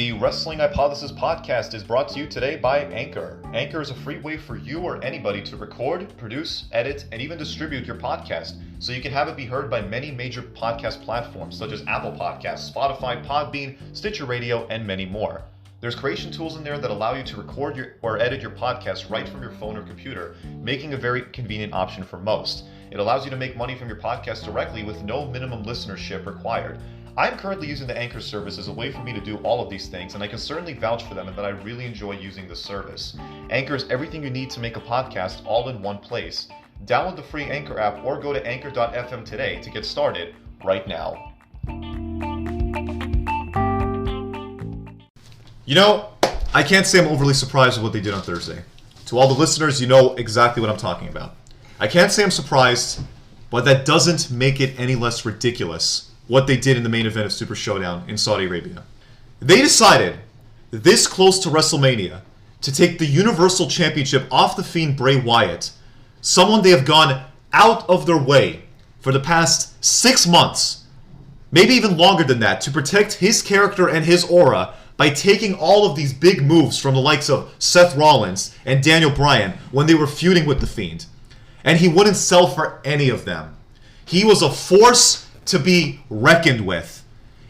The Wrestling Hypothesis podcast is brought to you today by Anchor. Anchor is a free way for you or anybody to record, produce, edit, and even distribute your podcast, so you can have it be heard by many major podcast platforms such as Apple Podcasts, Spotify, Podbean, Stitcher Radio, and many more. There's creation tools in there that allow you to record or edit your podcast right from your phone or computer, making a very convenient option for most. It allows you to make money from your podcast directly with no minimum listenership required. I'm currently using the Anchor service as a way for me to do all of these things, and I can certainly vouch for them and that I really enjoy using the service. Anchor is everything you need to make a podcast all in one place. Download the free Anchor app or go to anchor.fm today to get started right now. You know, I can't say I'm overly surprised with what they did on Thursday. To all the listeners, you know exactly what I'm talking about. I can't say I'm surprised, but that doesn't make it any less ridiculous what they did in the main event of Super Showdown in Saudi Arabia. They decided, this close to WrestleMania, to take the Universal Championship off the Fiend Bray Wyatt, someone they have gone out of their way for the past 6 months, maybe even longer than that, to protect his character and his aura by taking all of these big moves from the likes of Seth Rollins and Daniel Bryan when they were feuding with the Fiend. And he wouldn't sell for any of them. He was a force to be reckoned with.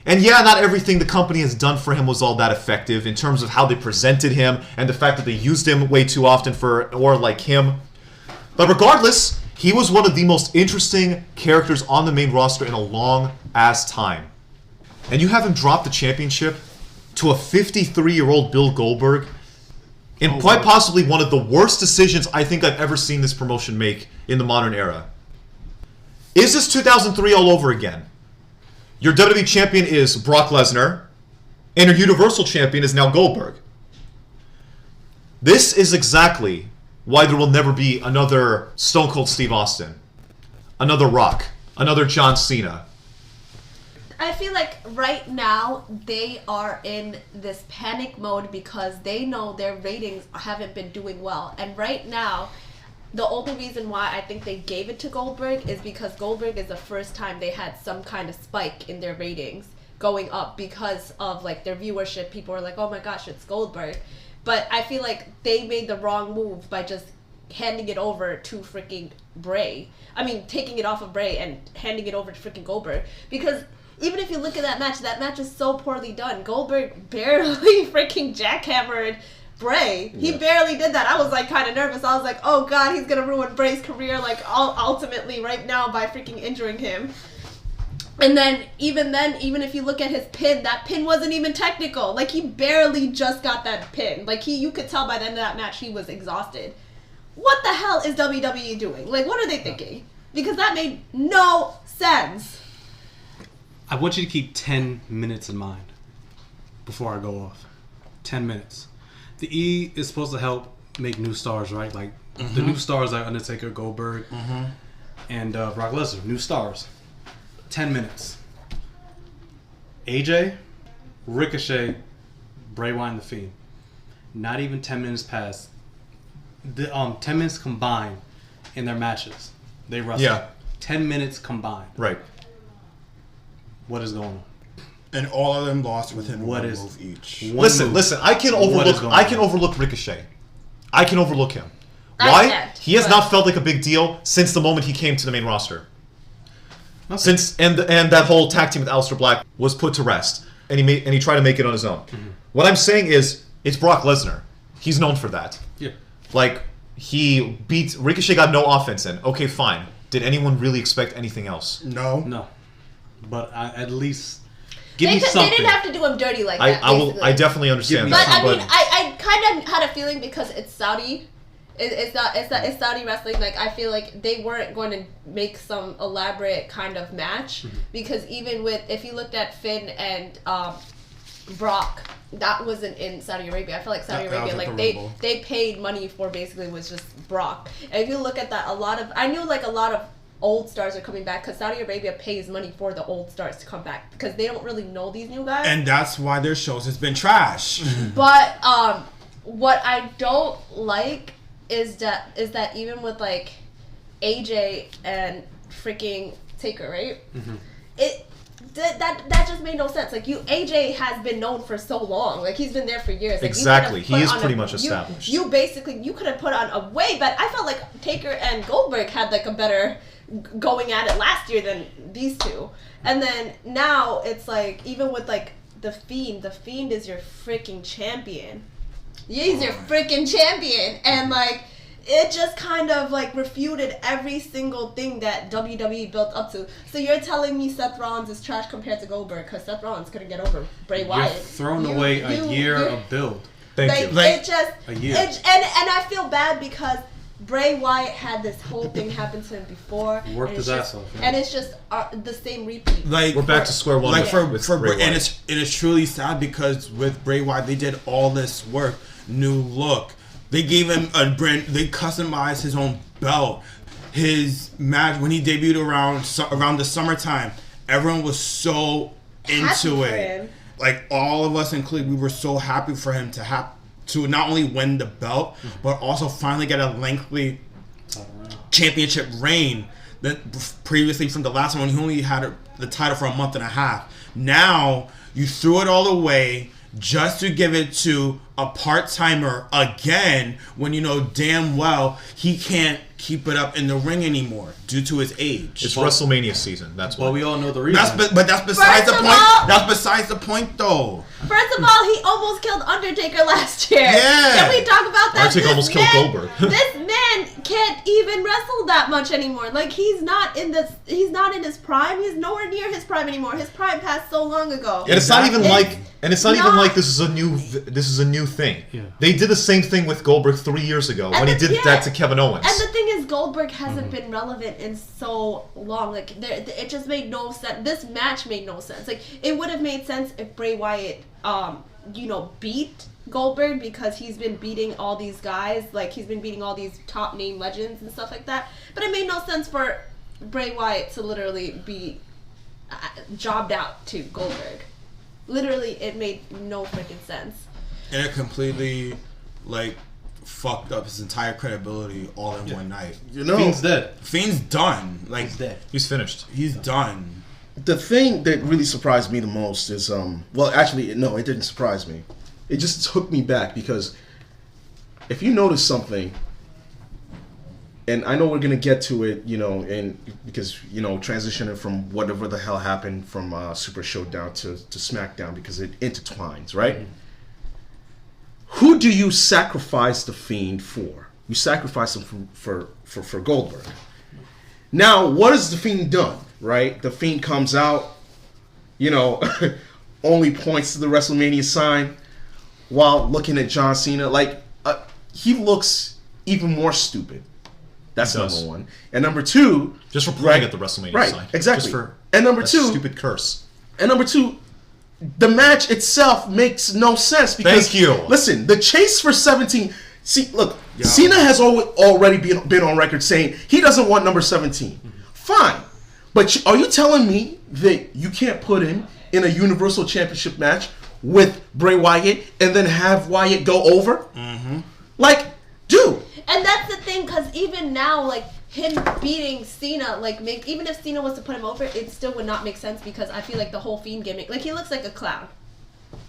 And yeah, not everything the company has done for him was all that effective in terms of how they presented him and the fact that they used him way too often for an aura like him. But regardless, he was one of the most interesting characters on the main roster in a long-ass time. And you have him drop the championship to a 53-year-old Bill Goldberg in quite possibly one of the worst decisions I think I've ever seen this promotion make in the modern era. Is this 2003 all over again? Your WWE champion is Brock Lesnar, and your Universal champion is now Goldberg. This is exactly why there will never be another Stone Cold Steve Austin, another Rock, another John Cena. I feel like right now they are in this panic mode because they know their ratings haven't been doing well. And right now, the only reason why I think they gave it to Goldberg is because Goldberg is the first time they had some kind of spike in their ratings going up because of like their viewership. People were like, oh my gosh, it's Goldberg. But I feel like they made the wrong move by just handing it over to freaking Bray. I mean, taking it off of Bray and handing it over to freaking Goldberg. Because even if you look at that match is so poorly done. Goldberg barely freaking jackhammered Bray. He barely did that. I was like kind of nervous. I was like, oh god, he's gonna ruin Bray's career like ultimately right now by freaking injuring him. And then even if you look at his pin, that pin wasn't even technical. Like he barely just got that pin. Like you could tell by the end of that match he was exhausted. What the hell is WWE doing? Like what are they thinking? Because that made no sense. I want you to keep 10 minutes in mind before I go off. 10 minutes. The E is supposed to help make new stars, right? Like the new stars like Undertaker, Goldberg, and Brock Lesnar. New stars. 10 minutes. AJ, Ricochet, Bray Wyatt, and The Fiend. Not even 10 minutes passed. The 10 minutes combined in their matches. They wrestled. Yeah. 10 minutes combined. Right. What is going on? And all of them lost within What one is- move each. Listen, I can overlook Ricochet. I can overlook him. Why? He has not felt like a big deal since the moment he came to the main roster. Okay. Since and that whole tag team with Aleister Black was put to rest, and he tried to make it on his own. What I'm saying is, it's Brock Lesnar. He's known for that. Yeah. Like he beat Ricochet, got no offense in. Okay, fine. Did anyone really expect anything else? No. But at least give me They something. didn't have to do him dirty like that. I definitely understand But that. I mean, I kind of had a feeling because it's Saudi. It's Saudi wrestling. Like I feel like they weren't going to make some elaborate kind of match because even with if you looked at Finn and Brock, that wasn't in Saudi Arabia. I feel like Saudi Arabia, like they paid money for basically was just Brock. And if you look at that, I knew like a lot of old stars are coming back because Saudi Arabia pays money for the old stars to come back because they don't really know these new guys. And that's why their shows has been trash. But what I don't like is that even with like AJ and freaking Taker, right? that just made no sense. Like AJ has been known for so long. Like he's been there for years. Like, exactly, he is pretty much established. You could have put on a way, but I felt like Taker and Goldberg had like a better going at it last year than these two. And then now it's like even with like the Fiend is your freaking champion. Yeah, he's your freaking champion, and like. It just kind of like refuted every single thing that WWE built up to. So you're telling me Seth Rollins is trash compared to Goldberg because Seth Rollins couldn't get over Bray Wyatt. You're throwing away a year of build. Thank like, you. It just a year. and I feel bad because Bray Wyatt had this whole thing happen to him before. Worked his ass off. Yeah. And it's just the same repeat. Like we're back to square one. Like for Bray Wyatt. and it's truly sad because with Bray Wyatt they did all this work, new look. They gave him a brand. They customized his own belt. His match when he debuted around the summertime, everyone was so into it. Like all of us included, we were so happy for him to not only win the belt, but also finally get a lengthy championship reign. That previously from the last one, he only had the title for a month and a half. Now you threw it all away just to give it to a part-timer again when you know damn well he can't keep it up in the ring anymore due to his age. It's WrestleMania season. That's why. Well, we all know the reason. But that's besides the point. That's besides the point, though. First of all, he almost killed Undertaker last year. Yeah. Can we talk about that? Undertaker almost killed Goldberg. This man can't even wrestle that much anymore. Like he's not in his prime. He's nowhere near his prime anymore. His prime passed so long ago. And it's not even like this is a new thing. Yeah. They did the same thing with Goldberg 3 years ago when he did that to Kevin Owens. And the thing is, Goldberg hasn't been relevant in so long. Like it just made no sense. This match made no sense. Like it would have made sense if Bray Wyatt, beat Goldberg because he's been beating all these guys. Like he's been beating all these top name legends and stuff like that. But it made no sense for Bray Wyatt to literally be jobbed out to Goldberg. Literally, it made no freaking sense. And it completely, fucked up his entire credibility all in one night. You know, Fiend's dead. Fiend's done. He's dead. He's finished. He's done. the thing that really surprised me the most is, well, actually, no, it didn't surprise me. It just took me back because if you notice something, and I know we're gonna get to it, and because transitioning from whatever the hell happened from Super Showdown to SmackDown because it intertwines, right? Mm-hmm. Who do you sacrifice the Fiend for? You sacrifice him for Goldberg. Now, what has the Fiend done? Right, the Fiend comes out, only points to the WrestleMania sign while looking at John Cena. He looks even more stupid. That's number one. And number two, just for pointing at the WrestleMania sign. Right, exactly. Just for and number two, stupid curse. And number two, the match itself makes no sense because thank you. Listen, the chase for 17. See, look, Cena has already been on record saying he doesn't want number 17. Mm-hmm. Fine, but are you telling me that you can't put him in a Universal Championship match with Bray Wyatt and then have Wyatt go over? Mm-hmm. Dude. And that's the thing, because even now, him beating Cena, even if Cena was to put him over, it still would not make sense because I feel like the whole Fiend gimmick, he looks like a clown.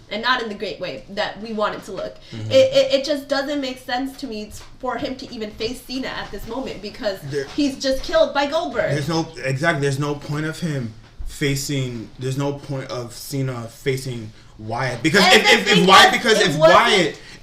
And not in the great way that we want it to look. Mm-hmm. It just doesn't make sense to me for him to even face Cena at this moment because he's just killed by Goldberg. There's no point of him facing. There's no point of Cena facing Wyatt because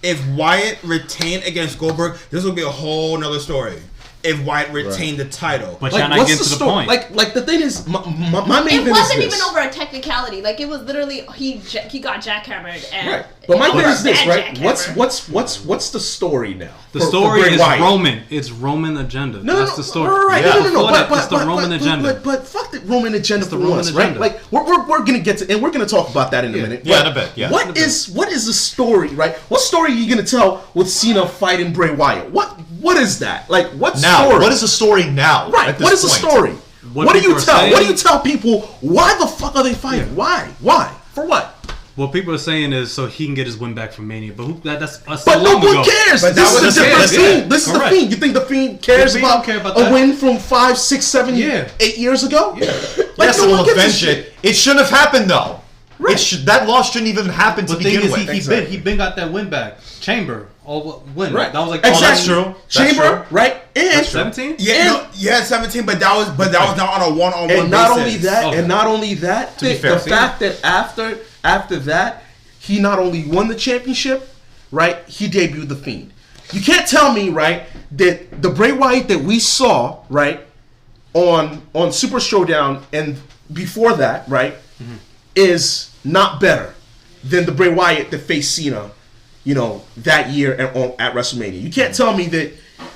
if Wyatt retained against Goldberg, this would be a whole nother story. If Wyatt retained the title, but you're not getting to the point. The thing is, my main thing is it wasn't even over a technicality. It was literally he got jackhammered and. Right. But my thing is this, right? What's the story now? The story is Wyatt. Roman. It's Roman agenda. That's the story. Right. Yeah. No. It's the Roman agenda. But fuck the Roman agenda for once, right? We're gonna get to, and we're gonna talk about that in a minute. Yeah, in a bit. Yeah. What is the story, right? What story are you gonna tell with Cena fighting Bray Wyatt? What is that? What now? Story? What is the story now? Right. What is the story? What do you tell? What do you tell people? Why the fuck are they fighting? Yeah. Why? For what? What people are saying is so he can get his win back from Mania, but that's us. But no one cares. But this is a different Fiend. This is the Fiend. You think the Fiend cares about a win from 5, 6, 7, 8 years ago? Yeah. Like, Yes, no it will one gives a avenge shit. it. It shouldn't have happened though. Right. That loss shouldn't even happen to But the thing begin is, with. he been got that win back. Chamber, win. Right. That was like Oh, that's true. That's Chamber, true. right? And 17. Yeah, 17, but that was not on a one-on-one and not basis. only that, Okay. and not only that, be fair. the fact that after that, he not only won the championship, right? He debuted the Fiend. You can't tell me, right, that the Bray Wyatt that we saw, right, on Super Showdown and before that, right, is not better than the Bray Wyatt that faced Cena, that year at WrestleMania. You can't tell me that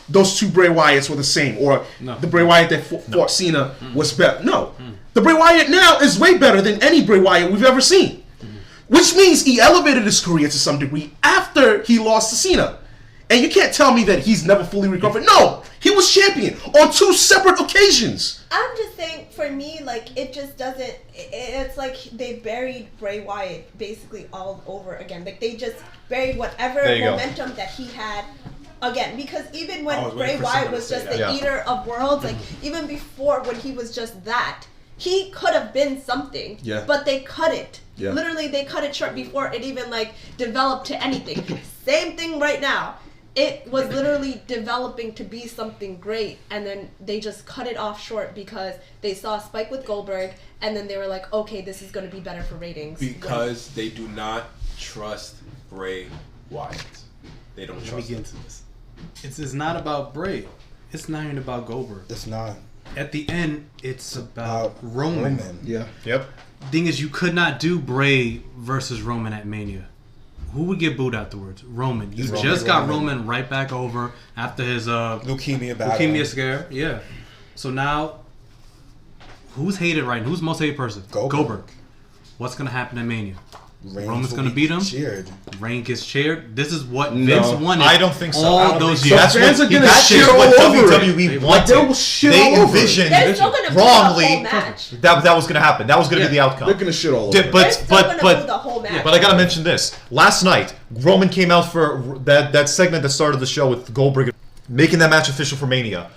those two Bray Wyatts were the same, or the Bray Wyatt that fought Cena was better. No. The Bray Wyatt now is way better than any Bray Wyatt we've ever seen. Which means he elevated his career to some degree after he lost to Cena. And you can't tell me that he's never fully recovered. No! He was champion on 2 separate occasions. I'm just saying, for me, like, it just doesn't. It's like they buried Bray Wyatt basically all over again. Like, they just buried whatever There you go. momentum that he had again. Because even when I was Bray waiting for Wyatt someone to was say just that. the Yeah. eater of worlds, like, even before when he was just that, he could have been something. Yeah. But they cut it. Yeah. Literally, they cut it short before it even, like, developed to anything. Same thing right now. It was literally developing to be something great, and then they just cut it off short because they saw a spike with Goldberg, and then they were like, okay, this is going to be better for ratings. Because they do not trust Bray Wyatt. They don't Let me trust get him. into this. It's not about Bray. It's not even about Goldberg. It's not. At the end, it's about Roman. Yeah. Yep. Thing is, you could not do Bray versus Roman at Mania. Who would get booed afterwards? Roman. You just got Roman right back over after his leukemia scare. Yeah. So now, who's hated right now? Who's the most hated person? Goldberg. What's gonna happen at Mania? Roman's gonna beat him. Cheered. Reigns gets cheered. This is what Vince wanted. I don't think so. All I don't those think years. so. Fans are gonna That shit is all what over WWE it. wanted. They will shit They all over it. envisioned They're still going to put wrongly the whole match. that was going to happen. That was going to be the outcome. They're gonna shit all over. Did- it. They're But still going to but do the whole match. but I gotta mention this. Last night, Roman came out for that segment that started the show with Goldberg making that match official for Mania.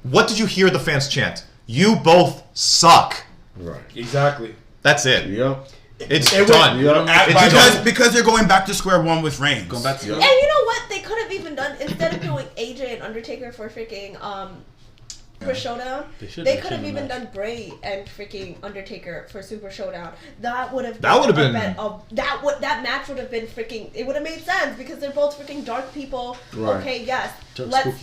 What did you hear the fans chant? You both suck. Right. Exactly. That's it. Yep. It's It done. went- yeah. It's done. Because they're going back to square one with Reigns. Going back to And you know what? They could have even done, instead of doing AJ and Undertaker for freaking for Showdown, they could have even done Bray and freaking Undertaker for Super Showdown. That would have That would have been- that match would have been freaking. It would have made sense because they're both freaking dark people. Right. Okay, yes,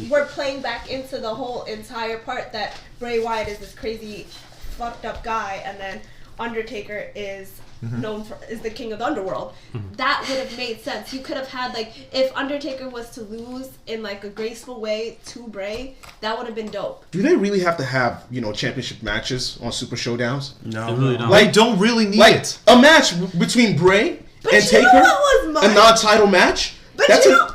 we're playing back into the whole entire part that Bray Wyatt is this crazy, fucked up guy, and then Undertaker is is the king of the underworld. That would have made sense. You could have had, like, if Undertaker was to lose in like a graceful way to Bray, that would have been dope. Do they really have to have championship matches on Super Showdowns? No. They really don't. They don't really need Like it. a match between Bray But and you Taker, know what was a non-title match. But that's you know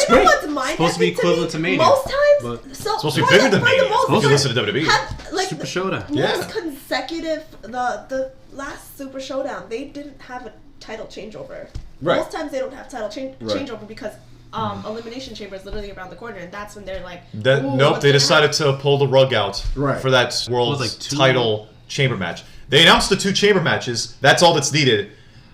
great. what's mind Supposed to be equivalent to Mania, Most times, but supposed to be bigger than Mania, if you listen to WWE. Super Showdown. Most consecutive, the last Super Showdown, they didn't have a title changeover. Right. Most times they don't have title changeover because Elimination Chamber is literally around the corner, and that's when they're like, Nope, what's they gonna decided to pull the rug out Right. for that world like two- title chamber match. They announced the 2 chamber matches. That's all that's needed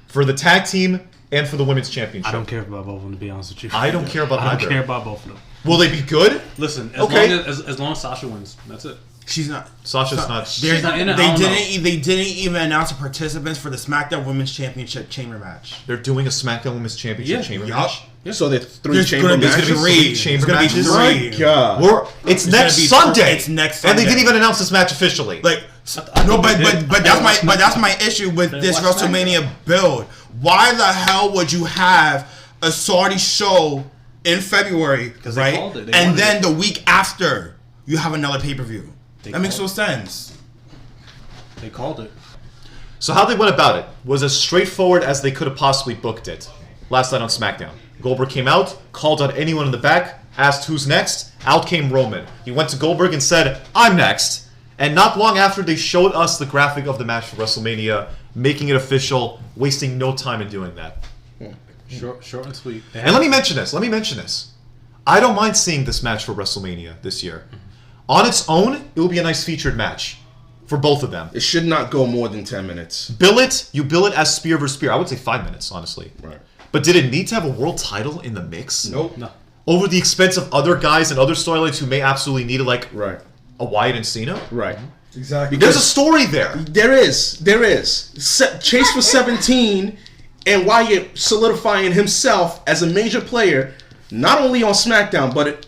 for the tag team and for the women's championship. I don't care about both of them, to be honest with you. I don't care about I don't either. care about both of them. Will they be good? Listen, Okay. as long as Sasha wins, that's it. She's not. Sasha's not. She's not in it. I They don't know. didn't even announce the participants for the SmackDown Women's Championship Chamber match. They're doing a SmackDown Women's Championship chamber Yup. match. So there's 3 There's chamber gonna be matches. three chamber There's gonna be matches. three. My God. It's gonna next be- Sunday. it's next And they Sunday. didn't even announce this match officially. Like I no, thought they but did. that's my issue with this watch WrestleMania build. Why the hell would you have a Saudi show in February, they right? called it. They And wanted then it. the week after you have another pay-per-view. That makes no called sense. They called it. So how they went about it was as straightforward as they could have possibly booked it. Last night on SmackDown, Goldberg came out, called out anyone in the back, asked who's next. Out came Roman. He went to Goldberg and said, "I'm next." And not long after, they showed us the graphic of the match for WrestleMania, making it official, wasting no time in doing that. Short and sweet. And let me mention this. I don't mind seeing this match for WrestleMania this year. On its own, it will be a nice featured match. for both of them. It should not go more than 10 minutes. You bill it as spear versus spear. I would say 5 minutes, honestly. Right. But did it need to have a world title in the mix? Nope. No. Over the expense of other guys and other storylines who may absolutely need it, like Right. a Wyatt and Cena? Right. Exactly. There's a story there. There is. Chase for 17 and Wyatt solidifying himself as a major player, not only on SmackDown, but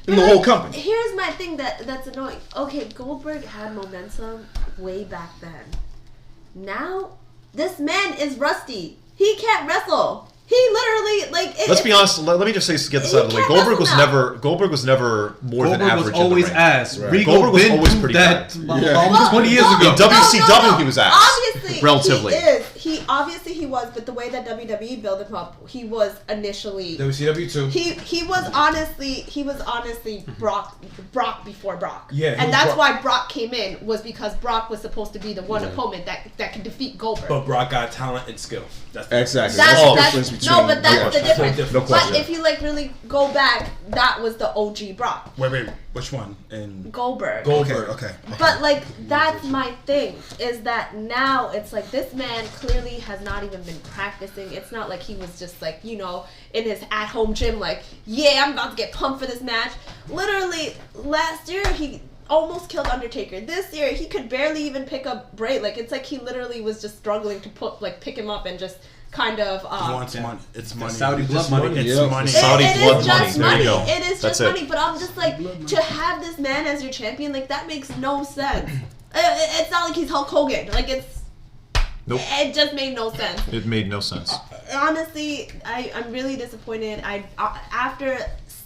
in the whole company. Here's my thing that's annoying. Okay, Goldberg had momentum way back then. Now, this man is rusty. He can't wrestle. He literally, like... Let's be honest. Let me just say, get this out of the way. Goldberg was never more than average. Was always in the ring. ass. Right. Regal Goldberg was been always proved pretty that bad. almost 20 years ago. In WCW, he was ass. Obviously, relatively. he is. He was, but the way that WWE built him up, he was initially... WCW too. He was honestly Brock before Brock. Yeah, he and was that's Brock. why Brock came in, was because Brock was supposed to be the one opponent that could defeat Goldberg. But Brock got talent and skill. That's Exactly. That's the no, difference between... but that's the difference. No But question. if you like really go back, that was the OG Brock, Wait, which one? And Goldberg. okay. But like that's my thing, is that now it's like this man clearly has not even been practicing. It's not like he was just like, you know, in his at-home gym like, yeah, I'm about to get pumped for this match. Literally last year he almost killed Undertaker. This year he could barely even pick up Bray. Like it's like he literally was just struggling to pick him up and just kind of He wants money. It's money. Saudi It's blood money. money. It's Yep. money. Saudi it blood is money. just There you money. go. It is That's just it. money. But I'm just like, to have this man as your champion, like that makes no sense. It's not like he's Hulk Hogan. Like it's. Nope. It just made no sense. It made no sense. Honestly, I'm really disappointed. After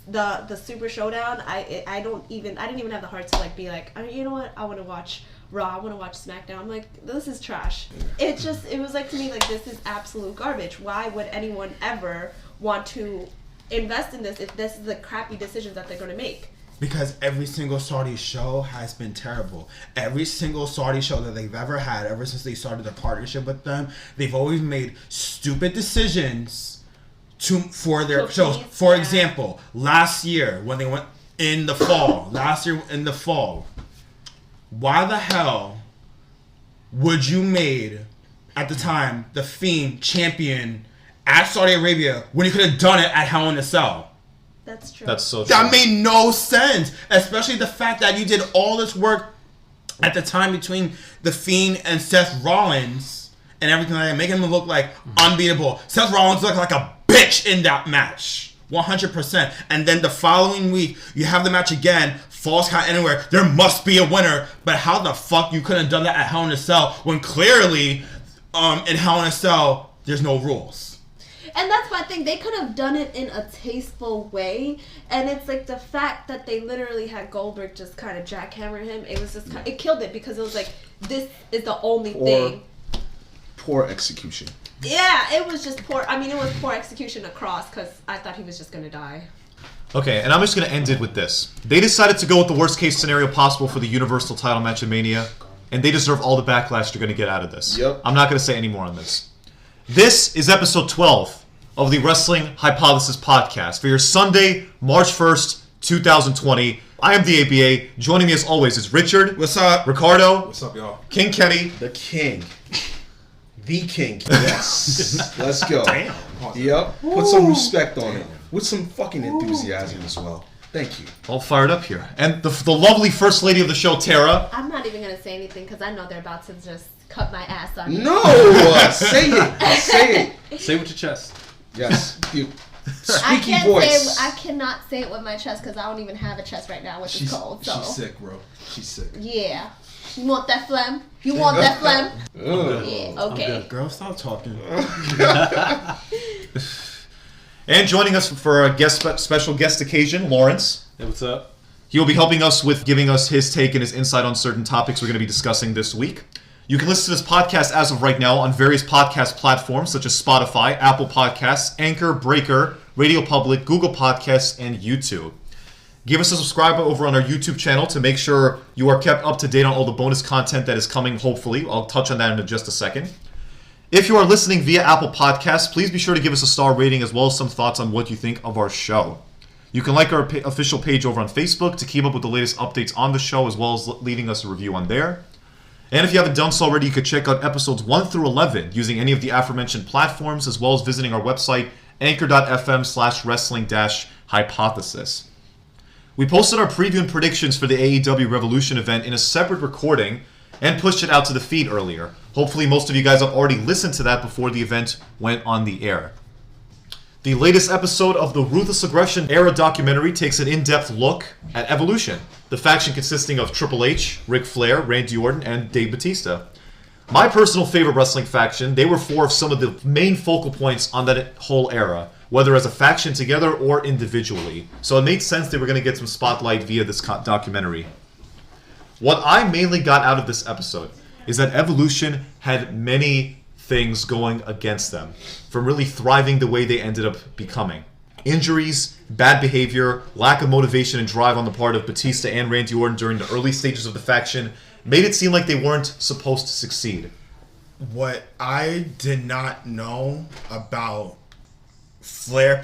the Super Showdown, I didn't even have the heart to like be like, you know what, I want to watch Raw, I want to watch SmackDown. I'm like, this is trash. It was like, to me, like, this is absolute garbage. Why would anyone ever want to invest in this if this is the crappy decisions that they're going to make? Because every single Saudi show has been terrible. Every single Saudi show that they've ever had, ever since they started the partnership with them, they've always made stupid decisions for their shows. For example, last year when they went in the fall, why the hell would you made at the time the Fiend champion at Saudi Arabia when you could have done it at Hell in a Cell? That's true. That's so true. That made no sense, especially the fact that you did all this work at the time between the Fiend and Seth Rollins and everything like that, making him look like unbeatable. Seth Rollins looked like a bitch in that match, 100%. And then the following week, you have the match again, Falls Count Anywhere. There must be a winner, but how the fuck you couldn't have done that at Hell in a Cell when clearly in Hell in a Cell there's no rules. And that's my thing. They could have done it in a tasteful way, and it's like the fact that they literally had Goldberg just kind of jackhammer him. It was just it killed it because it was like, this is the only thing. Poor execution. Yeah, it was just poor. I mean, it was poor execution across because I thought he was just gonna die. Okay, and I'm just going to end it with this. They decided to go with the worst case scenario possible for the Universal title match in Mania, and they deserve all the backlash they're going to get out of this. Yep. I'm not going to say any more on this. This is episode 12 of the Wrestling Hypothesis Podcast for your Sunday, March 1st, 2020. I am the ABA. Joining me as always is Richard. What's up? Ricardo. What's up, y'all? King Kenny. The king. The king. Yes. Let's go. Damn. Yep. Put some respect on it. With some fucking enthusiasm as well. Thank you. All fired up here. And the lovely first lady of the show, Tara. I'm not even gonna say anything because I know they're about to just cut my ass on me. No! Say it. Say it. Say it with your chest. Yes. You. I Squeaky can't voice. say. I cannot say it with my chest because I don't even have a chest right now, which is cold. So She's sick, bro. She's sick. yeah, you want that phlegm? You want that phlegm? Yeah. Okay. Girl, stop talking. And joining us for a special guest occasion, Lawrence. Hey, what's up? He will be helping us with giving us his take and his insight on certain topics we're going to be discussing this week. You can listen to this podcast as of right now on various podcast platforms such as Spotify, Apple Podcasts, Anchor, Breaker, RadioPublic, Google Podcasts, and YouTube. Give us a subscribe over on our YouTube channel to make sure you are kept up to date on all the bonus content that is coming, hopefully. I'll touch on that in just a second. If you are listening via Apple Podcasts, please be sure to give us a star rating as well as some thoughts on what you think of our show. You can like our official page over on Facebook to keep up with the latest updates on the show as well as leaving us a review on there. And if you haven't done so already, you could check out episodes 1 through 11 using any of the aforementioned platforms, as well as visiting our website, anchor.fm/wrestling-hypothesis. We posted our preview and predictions for the AEW Revolution event in a separate recording and pushed it out to the feed earlier. Hopefully most of you guys have already listened to that before the event went on the air. The latest episode of the Ruthless Aggression era documentary takes an in-depth look at Evolution, the faction consisting of Triple H, Ric Flair, Randy Orton, and Dave Bautista. My personal favorite wrestling faction, they were four of some of the main focal points on that whole era, whether as a faction together or individually. So it made sense they were going to get some spotlight via this documentary. What I mainly got out of this episode is that Evolution had many things going against them, from really thriving the way they ended up becoming. Injuries, bad behavior, lack of motivation and drive on the part of Batista and Randy Orton during the early stages of the faction made it seem like they weren't supposed to succeed. What I did not know about Flair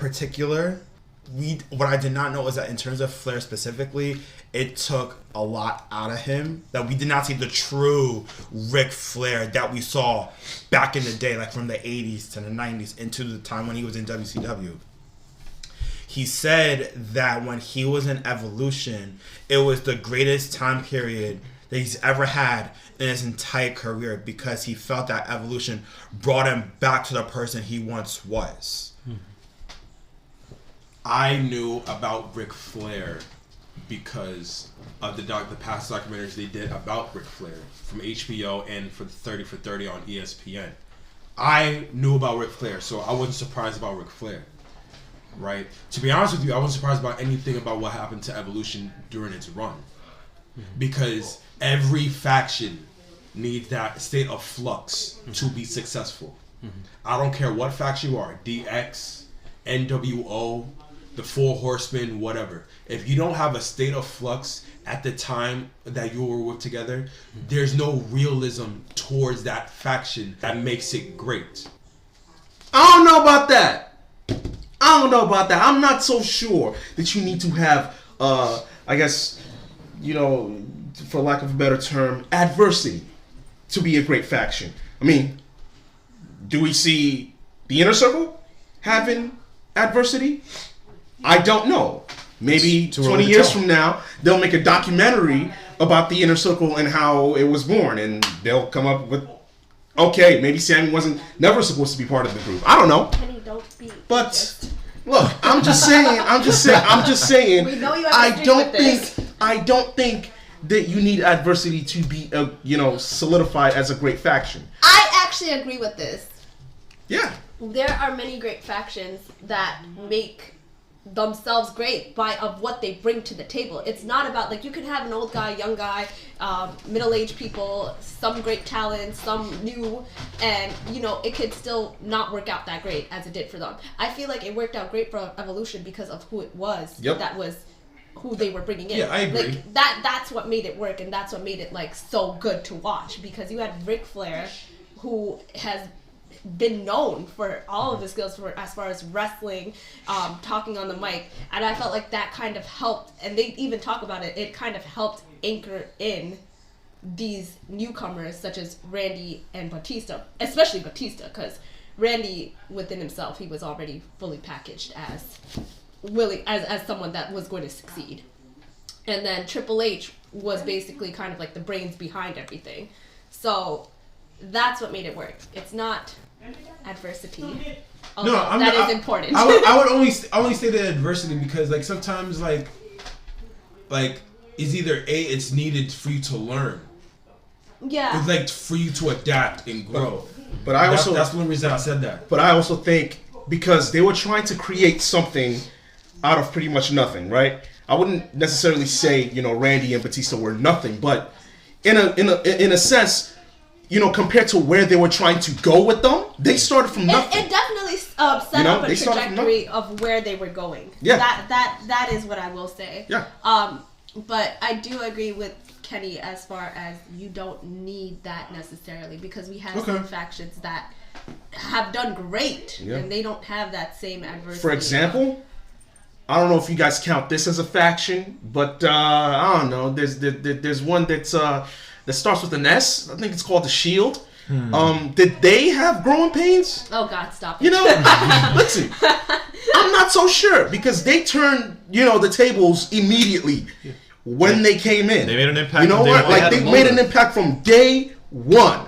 what I did not know is that in terms of Flair specifically, it took a lot out of him. That we did not see the true Ric Flair that we saw back in the day, like from the 80s to the 90s into the time when he was in WCW. He said that when he was in Evolution, it was the greatest time period that he's ever had in his entire career because he felt that Evolution brought him back to the person he once was. I knew about Ric Flair because of the past documentaries they did about Ric Flair from HBO and for 30 for 30 on ESPN. I knew about Ric Flair, so I wasn't surprised about Ric Flair. Right? To be honest with you, I wasn't surprised about anything about what happened to Evolution during its run. Because every faction needs that state of flux to be successful. I don't care what faction you are, DX, NWO, the Four Horsemen, whatever. If you don't have a state of flux at the time that you were with together, there's no realism towards that faction that makes it great. I don't know about that. I'm not so sure that you need to have, I guess, for lack of a better term, adversity to be a great faction. I mean, do we see the Inner Circle having adversity? I don't know. Maybe 20 years from now, they'll make a documentary about the Inner Circle and how it was born, and they'll come up with, okay, maybe Sammy wasn't never supposed to be part of the group. I don't know. Kenny, don't be. But look, I'm just saying. We know you have I don't think that you need adversity to be, solidified as a great faction. I actually agree with this. Yeah. There are many great factions that make themselves great of what they bring to the table. It's not about, like, you can have an old guy, young guy, middle-aged people, some great talent, some new, and it could still not work out that great as it did for them. I feel like it worked out great for Evolution because of who it was. Yep. That was who they were bringing in. Yeah, I agree. Like that's what made it work, and that's what made it like so good to watch, because you had Ric Flair, who has been known for all of his skills as far as wrestling, talking on the mic, and I felt like that kind of helped, and they even talk about it, it kind of helped anchor in these newcomers such as Randy and Batista, especially Batista, because Randy within himself, he was already fully packaged as someone that was going to succeed. And then Triple H was basically kind of like the brains behind everything. So that's what made it work. It's not adversity. Although that is important. I would only say the adversity because like sometimes like it's either it's needed for you to learn. Yeah. It's like for you to adapt and grow. But that's the only reason I said that. But I also think because they were trying to create something out of pretty much nothing, right? I wouldn't necessarily say, Randy and Batista were nothing, but in a sense, compared to where they were trying to go with them, they started from nothing. It definitely set up a trajectory of where they were going. Yeah. That is what I will say. Yeah. But I do agree with Kenny as far as you don't need that necessarily, because we have some factions that have done great and they don't have that same adversity. For example, I don't know if you guys count this as a faction, but I don't know. There's one that's that starts with an S. I think it's called the Shield. Did they have growing pains? Oh God, stop it. You know, listen, I'm not so sure because they turned, the tables immediately when they came in. They made an impact. You know what? Like they made an impact from day one,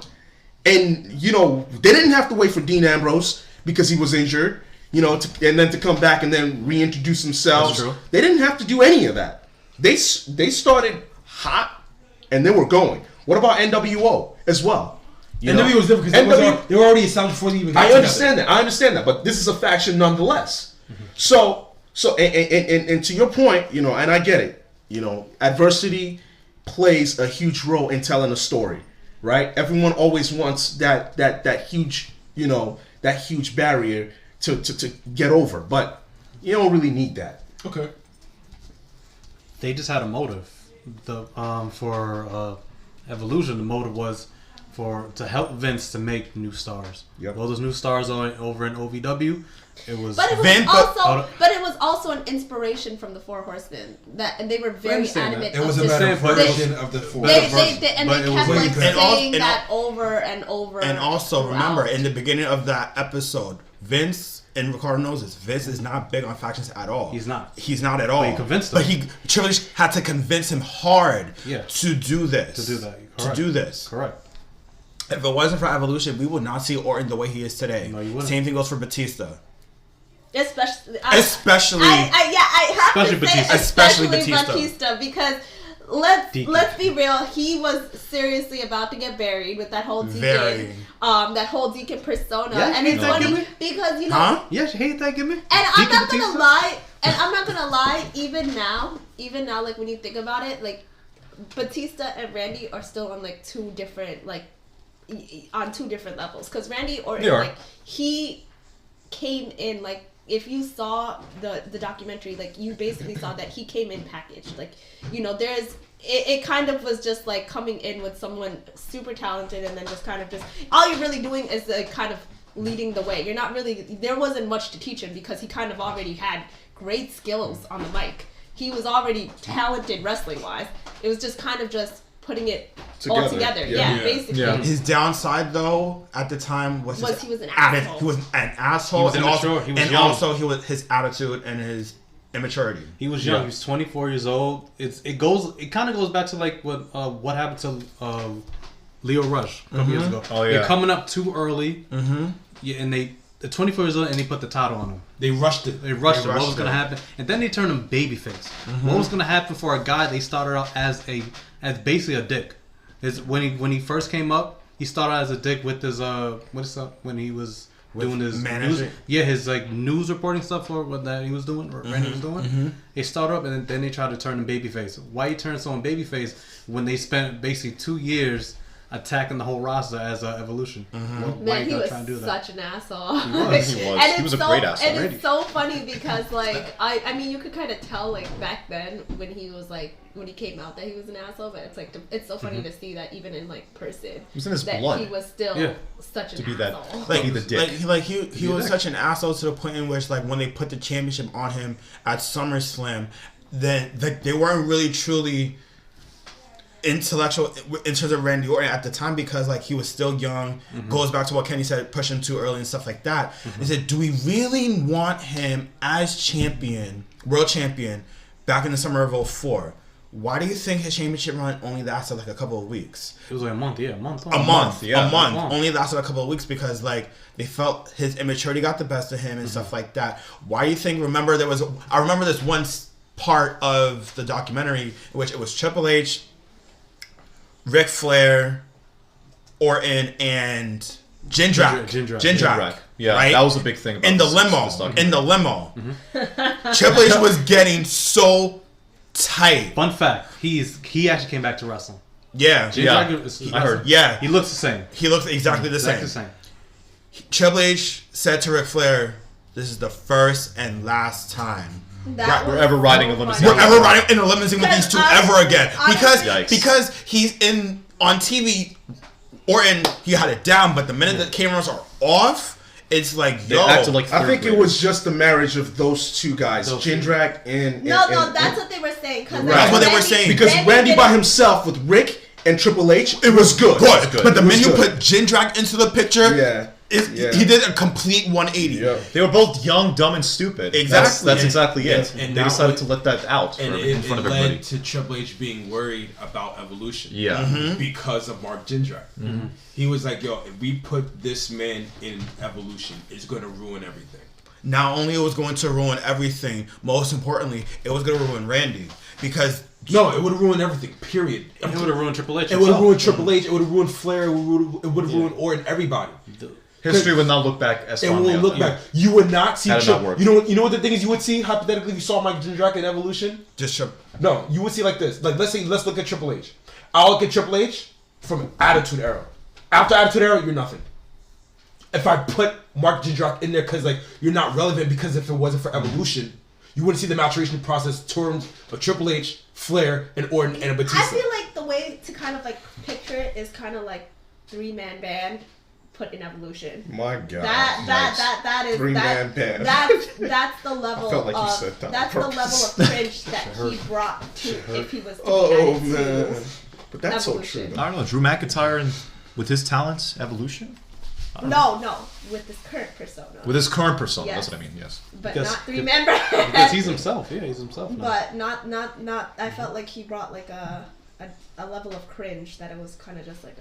and they didn't have to wait for Dean Ambrose because he was injured. And then to come back and then reintroduce themselves. That's true. They didn't have to do any of that. They started hot and they were going. What about NWO as well? NWO was different because they were already established before they even got I together. understand that, but this is a faction nonetheless. So and to your point, and I get it. Adversity plays a huge role in telling a story, right? Everyone always wants that huge, that huge barrier to get over, but you don't really need that. Okay. They just had a motive. For Evolution, the motive was to help Vince to make new stars. Yep. All those new stars over in OVW. It was But it was Vince, but it was also an inspiration from the Four Horsemen and they were very adamant. It was of a better this. version of the Four They Horsemen. kept saying and that over and over. And also throughout. remember, in the beginning of that episode, Vince and Ricardo knows this. Vince is not big on factions at all. He's not. He's not at all. But he convinced him. But Triple H had to convince him hard Yeah. to do this. To do that. To Correct. do this. Correct. If it wasn't for Evolution, we would not see Orton the way he is today. No, you wouldn't. Same thing goes for Batista. Especially I have Especially to say Batista. Especially especially Batista. Batista because let's Deacon. be real, he was seriously about to get buried with that whole Deacon, Very. that whole Deacon persona, Yeah, and you it's hate that funny gimmick? because Huh? Yeah, you hate that gimmick? And I'm not Batista? gonna lie. And I'm not gonna lie. Even now, like when you think about it, like Batista and Randy are still on like two different on two different levels. Because Randy Orton, like he came in like if you saw the documentary, like you basically saw that he came in packaged. Like there's. It kind of was just like coming in with someone super talented and then just all you're really doing is like kind of leading the way. You're not really, there wasn't much to teach him because he kind of already had great skills on the mic. He was already talented wrestling wise. It was just kind of just putting it all together. Yeah, basically. Yeah. His downside, though, at the time was he was an asshole. He was an asshole. He was and immature. He was young. also his attitude and his immaturity. He was young. He was 24 years old. It kind of goes back to like what happened to Leo Rush a couple years ago. Oh, yeah. You're coming up too early. Mm-hmm. Yeah, and they're 24 years old and they put the title on him. They rushed it. They rushed it. What was going to happen? And then they turned him babyface. What was going to happen for a guy they started out as basically a dick? Is when he first came up, he started out as a dick with his when he was doing his managing. his like news reporting stuff or what that he was doing or Randy was doing. They started up and then they tried to turn him babyface. Why he turned someone babyface when they spent basically 2 years attacking the whole roster as Evolution? Why Man, you he was try to do that? such an asshole. He was. And He was a it's great asshole. And it's so funny because like I mean you could kind of tell like back then when he was like when he came out that he was an asshole, but it's like it's so funny to see that even in like person It was in his that blood. he was still such an To be that- asshole. Like, be the dick. He was such an asshole to the point in which like when they put the championship on him at SummerSlam, then they weren't really truly intellectual in terms of Randy Orton at the time because like he was still young. Goes back to what Kenny said, push him too early and stuff like that. They said, do we really want him as champion, world champion, back in the summer of 2004? Why do you think his championship run only lasted like a couple of weeks? It was like a month. A month. Yeah. Only lasted a couple of weeks because like they felt his immaturity got the best of him and stuff like that. Why do you think? I remember this one part of the documentary in which it was Triple H, Ric Flair, Orton, and Jindrak. Yeah, right? that was a big thing. About In the limo. Triple H was getting so tight. Fun fact: he actually came back to wrestling. Yeah. I heard. Yeah. He looks the same. He looks exactly the same. Exactly the same. Triple H said to Ric Flair, "This is the first and last time We're ever riding a limousine. we're ever riding in a limousine with these two ever again." Yikes. Because he's on TV, Orton, he had it down, but the minute the cameras are off, it's like, They yo. acted like I third think it graders. was just the marriage of those two guys, Jindrak and No, that's what they were saying. That's what they were saying. because Randy by himself with Rick and Triple H, it was good. Good. But the It was minute you good. put Jindrak into the picture, Yeah. he did a complete 180. Yeah. They were both young, dumb, and stupid. Exactly. That's exactly it. and They now decided it- to let that out And in front of it everybody. led to Triple H being worried about Evolution. Yeah. Because of Mark Jindrak. He was like, yo, if we put this man in Evolution, it's going to ruin everything. Not only it was going to ruin everything, most importantly, it was going to ruin Randy. Because No, it would have ruined everything, period. It would have ruined Triple H. It would have himself. ruined Triple H. It would have ruined Flair. It would have ruined Orton. Everybody. History would not look back as It fondly won't on look that. back. You would not see. That did not work. You know what the thing is? You would see hypothetically if you saw Mike Jindrak in Evolution. No, you would see like this. Like let's look at Triple H. I'll look at Triple H from Attitude Era. After Attitude Era, you're nothing. If I put Mark Jindrak in there because like you're not relevant because if it wasn't for Evolution, you wouldn't see the maturation process in terms of Triple H, Flair, and Orton and Batista. I feel like the way to kind of like picture it is kind of like 3-man band put in Evolution. My God. That is 3-man band. That's the level I felt like you of said that on that's the purpose. level of cringe that he brought to if he was to be Oh added man. to But that's so Evolution. true. I don't know. Drew McIntyre and with his talents, Evolution? No, with this current persona. With his current persona, Yes. that's what I mean, yes. But Because- not 3-man band. Because he's himself. Yeah, he's himself now. But not. I felt like he brought like a level of cringe that it was kind of just like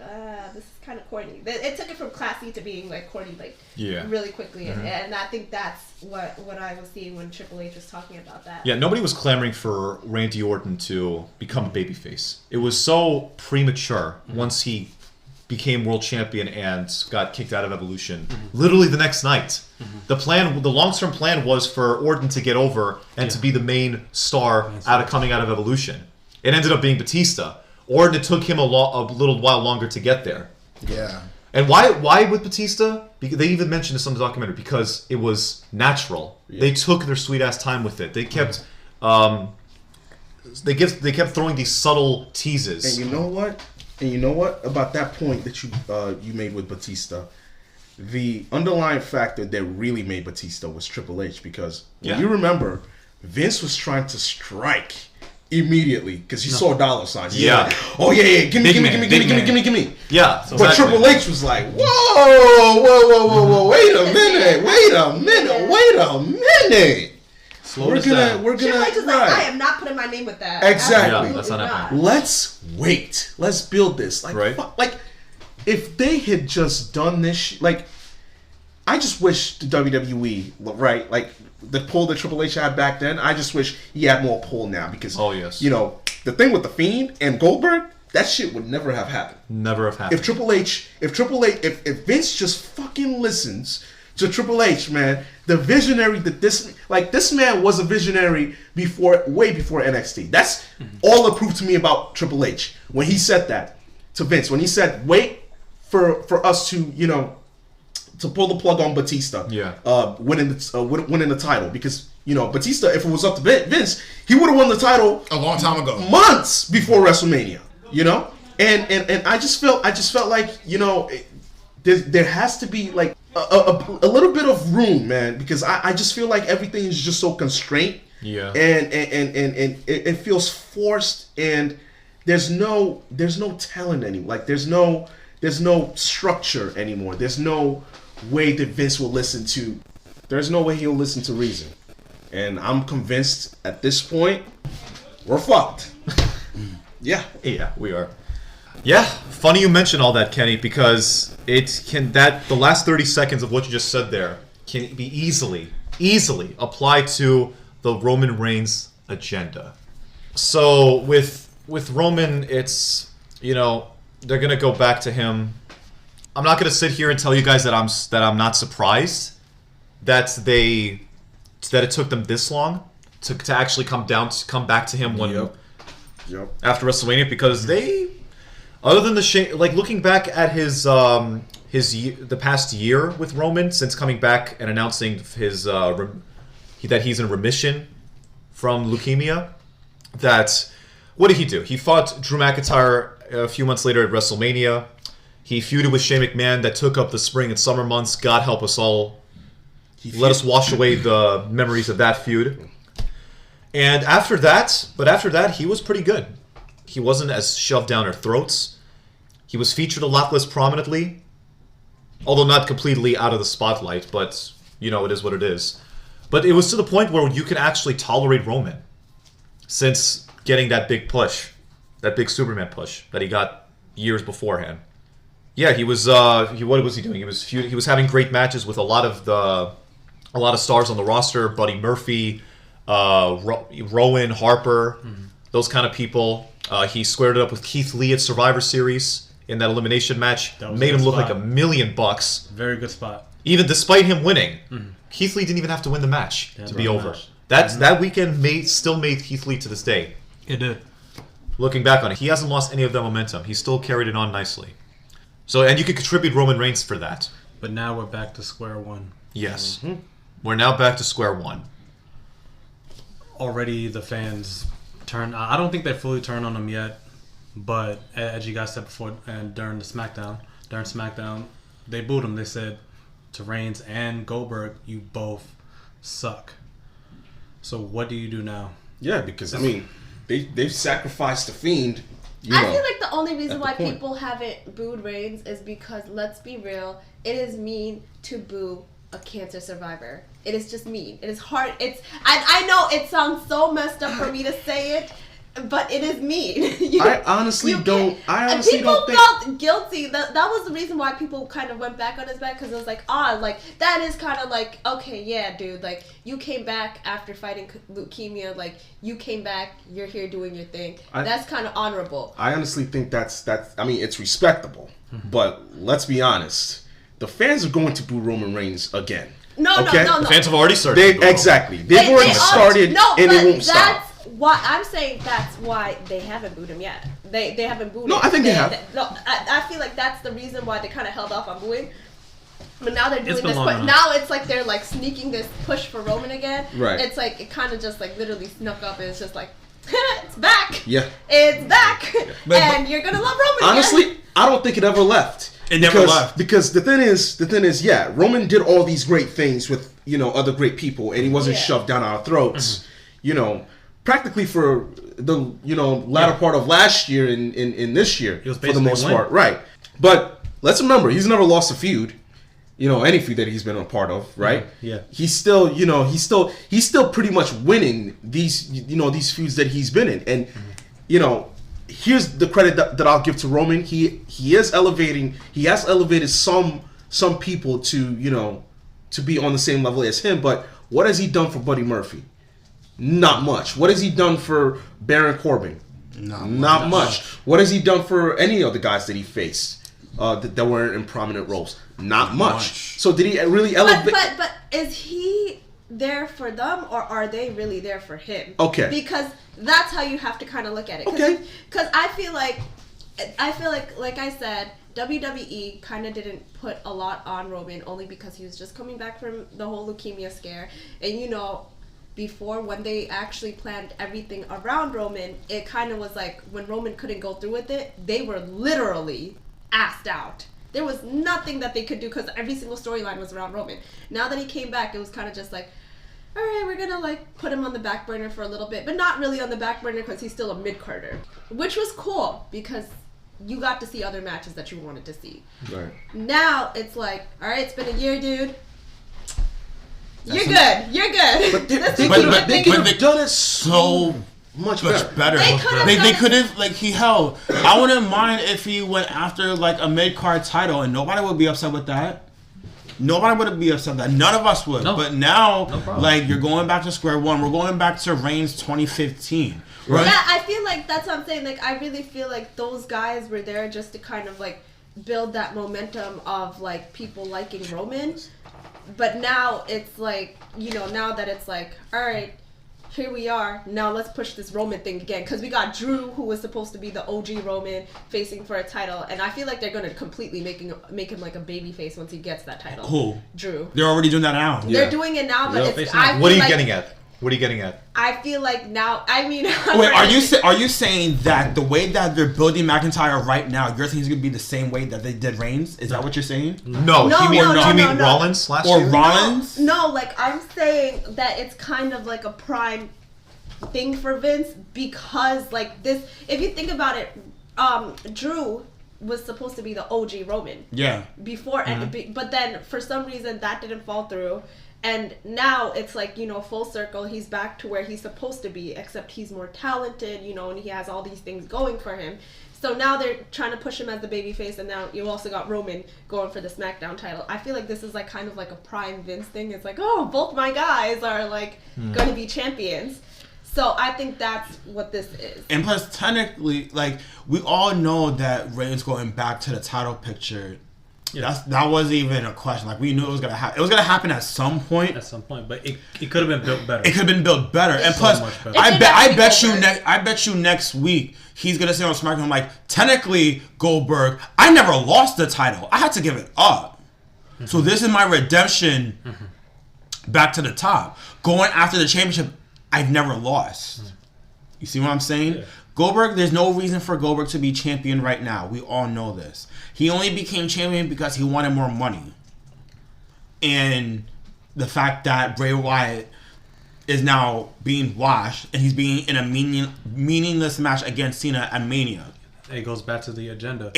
this is kind of corny. It took it from classy to being like corny like Yeah. really quickly, and I think that's what I was seeing when Triple H was talking about that. Yeah, nobody was clamoring for Randy Orton to become a babyface. It was so premature once he became world champion and got kicked out of Evolution. Literally the next night. The long-term plan was for Orton to get over and to be the main star coming out of Evolution. It ended up being Batista. Orton, it took him a little while longer to get there. Yeah. And why with Batista? Because they even mentioned this on the documentary because it was natural. Yeah. They took their sweet ass time with it. They kept they kept throwing these subtle teases. And you know what? About that point that you made with Batista, the underlying factor that really made Batista was Triple H because you remember Vince was trying to strike immediath because he saw dollar signs. Yeah. Like, oh yeah, give me. Yeah. But Exactly. Triple H was like, whoa, wait a minute. We're gonna. Triple H is like, I am not putting my name with that. Exactly. Yeah, that's not happening. Let's wait. Let's build this. Like, Right. like if they had just done this, like, I just wish the WWE, right, like the pull that Triple H had back then. I just wish he had more pull now because, you know, the thing with the Fiend and Goldberg, that shit would never have happened. Never have happened. If Vince just fucking listens to Triple H, man, the visionary that this man was a visionary way before NXT. That's all it proved to me about Triple H when he said that to Vince. When he said, wait for us to, you know, to pull the plug on Batista, winning the title, because you know Batista, if it was up to Vince, he would have won the title a long time ago, months before WrestleMania. You know, and I just felt like, you know, there has to be like a little bit of room, man, because I just feel like everything is just so constrained, and it feels forced, and there's no talent anymore. Like there's no structure anymore. There's no way that Vince will listen to. There's no way he'll listen to reason, and I'm convinced at this point we're fucked. Yeah, we are. Yeah, funny you mention all that, Kenny, because the last 30 seconds of what you just said there can be easily applied to the Roman Reigns agenda. So with Roman, it's, you know, they're gonna go back to him. I'm not gonna sit here and tell you guys that I'm not surprised that it took them this long to actually come back to him when. After WrestleMania, because they, other than looking back at the past year with Roman since coming back and announcing that he's in remission from leukemia, that what did he do? He fought Drew McIntyre a few months later at WrestleMania. He feuded with Shane McMahon that took up the spring and summer months. God help us all. Let us wash away the memories of that feud. And after that, he was pretty good. He wasn't as shoved down our throats. He was featured a lot less prominently, although not completely out of the spotlight, but, you know, it is what it is. But it was to the point where you could actually tolerate Roman since getting that big push, that big Superman push that he got years beforehand. Yeah, he was. What was he doing? He was having great matches with a lot of stars on the roster. Buddy Murphy, Rowan, Harper, those kind of people. He squared it up with Keith Lee at Survivor Series in that elimination match. Made him look like $1 million. Very good spot. Even despite him winning, Keith Lee didn't even have to win the match to be over. That weekend still made Keith Lee to this day. It did. Looking back on it, he hasn't lost any of that momentum. He still carried it on nicely. So, and you could contribute Roman Reigns for that. But now we're back to square one. Yes. We're now back to square one. Already the fans turn. I don't think they fully turned on him yet. But as you guys said before, and during SmackDown, they booed him. They said to Reigns and Goldberg, "You both suck." So what do you do now? Yeah, because I mean, they've sacrificed the Fiend. I feel like the only reason why people haven't booed Reigns is because, let's be real, it is mean to boo a cancer survivor. It is just mean. It is hard. I know it sounds so messed up for me to say it, but it is mean. I honestly don't think... People felt guilty. That was the reason why people kind of went back on his back, because it was like, like, that is kind of like, okay, yeah, dude, like, you came back after fighting leukemia, like, you came back, you're here doing your thing. That's kind of honorable. I honestly think that's I mean, it's respectable, but let's be honest. The fans are going to boo Roman Reigns again. No. The fans have already started. Exactly. They've already started, and it won't stop. Why I'm saying that's why they haven't booed him yet. They haven't booed him. No, I think they have. I feel like that's the reason why they kind of held off on booing. But now they're doing this. Now now it's like they're like sneaking this push for Roman again. Right. It's like it kind of just like literally snuck up, and it's just like it's back. Yeah. It's back, and you're gonna love Roman. Honestly, again. I don't think it ever left. It never left. Because the thing is, yeah, Roman did all these great things with, you know, other great people, and he wasn't shoved down our throats, you know, practically for the, you know, latter part of last year and in this year, for the most part. Right. But let's remember, he's never lost a feud, you know, any feud that he's been a part of, right? Yeah. He's still, you know, he's still pretty much winning these, you know, these feuds that he's been in. And, you know, here's the credit that I'll give to Roman. He has elevated some people to, you know, to be on the same level as him. But what has he done for Buddy Murphy? Not much. What has he done for Baron Corbin? Not much. What has he done for any of the guys that he faced that were in prominent roles? Not much. So did he really elevate? But is he there for them, or are they really there for him? Okay. Because that's how you have to kind of look at it. Okay. Because I feel like I said, WWE kind of didn't put a lot on Roman, only because he was just coming back from the whole leukemia scare. And, you know, before, when they actually planned everything around Roman, it kind of was like, when Roman couldn't go through with it, they were literally assed out. There was nothing that they could do, because every single storyline was around Roman. Now that he came back, it was kind of just like, all right, we're gonna like put him on the back burner for a little bit, but not really on the back burner, because he's still a mid-carder, which was cool because you got to see other matches that you wanted to see. Right. Now it's like, all right, it's been a year, dude. You're good. But they could have done it so much better. They could have, like, I wouldn't mind if he went after like a mid-card title, and nobody would be upset with that. Nobody would be upset with that. None of us would. No. But now, like, you're going back to square one. We're going back to Reigns 2015. Right? Yeah, I feel like that's what I'm saying. Like, I really feel like those guys were there just to kind of like build that momentum of like people liking Roman. But now it's like, you know, now that it's like, all right, here we are. Now let's push this Roman thing again, because we got Drew, who was supposed to be the OG Roman, facing for a title, and I feel like they're gonna completely make him like a baby face once he gets that title. Cool. Drew. They're already doing that now. They're doing it now, but it's. What are you getting at? What are you getting at? I feel like now. I mean, wait, are you saying that the way that they're building McIntyre right now, you're saying it's gonna be the same way that they did Reigns? Is that what you're saying? No. Do you mean Rollins last year? Or Rollins? No, like I'm saying that it's kind of like a prime thing for Vince, because like this, if you think about it, Drew was supposed to be the OG Roman. Yeah. Before, but then for some reason that didn't fall through. And now it's like, full circle. He's back to where he's supposed to be, except he's more talented, and he has all these things going for him. So now they're trying to push him as the babyface, and now you also got Roman going for the SmackDown title. I feel like this is like kind of like a prime Vince thing. It's like, oh, both my guys are like going to be champions. So I think that's what this is. And plus, technically, like, we all know that Reigns going back to the title picture. Yeah. That wasn't even a question. Like, we knew it was gonna happen. It was gonna happen at some point. But it could have been built better. It could have been built better. And plus, better. I bet you next week he's gonna say on SmackDown, like, technically, Goldberg, I never lost the title. I had to give it up. Mm-hmm. So this is my redemption back to the top. Going after the championship, I've never lost. Mm-hmm. You see what I'm saying? Yeah. Goldberg, there's no reason for Goldberg to be champion right now. We all know this. He only became champion because he wanted more money. And the fact that Bray Wyatt is now being washed and he's being in a meaningless match against Cena at Mania. It goes back to the agenda.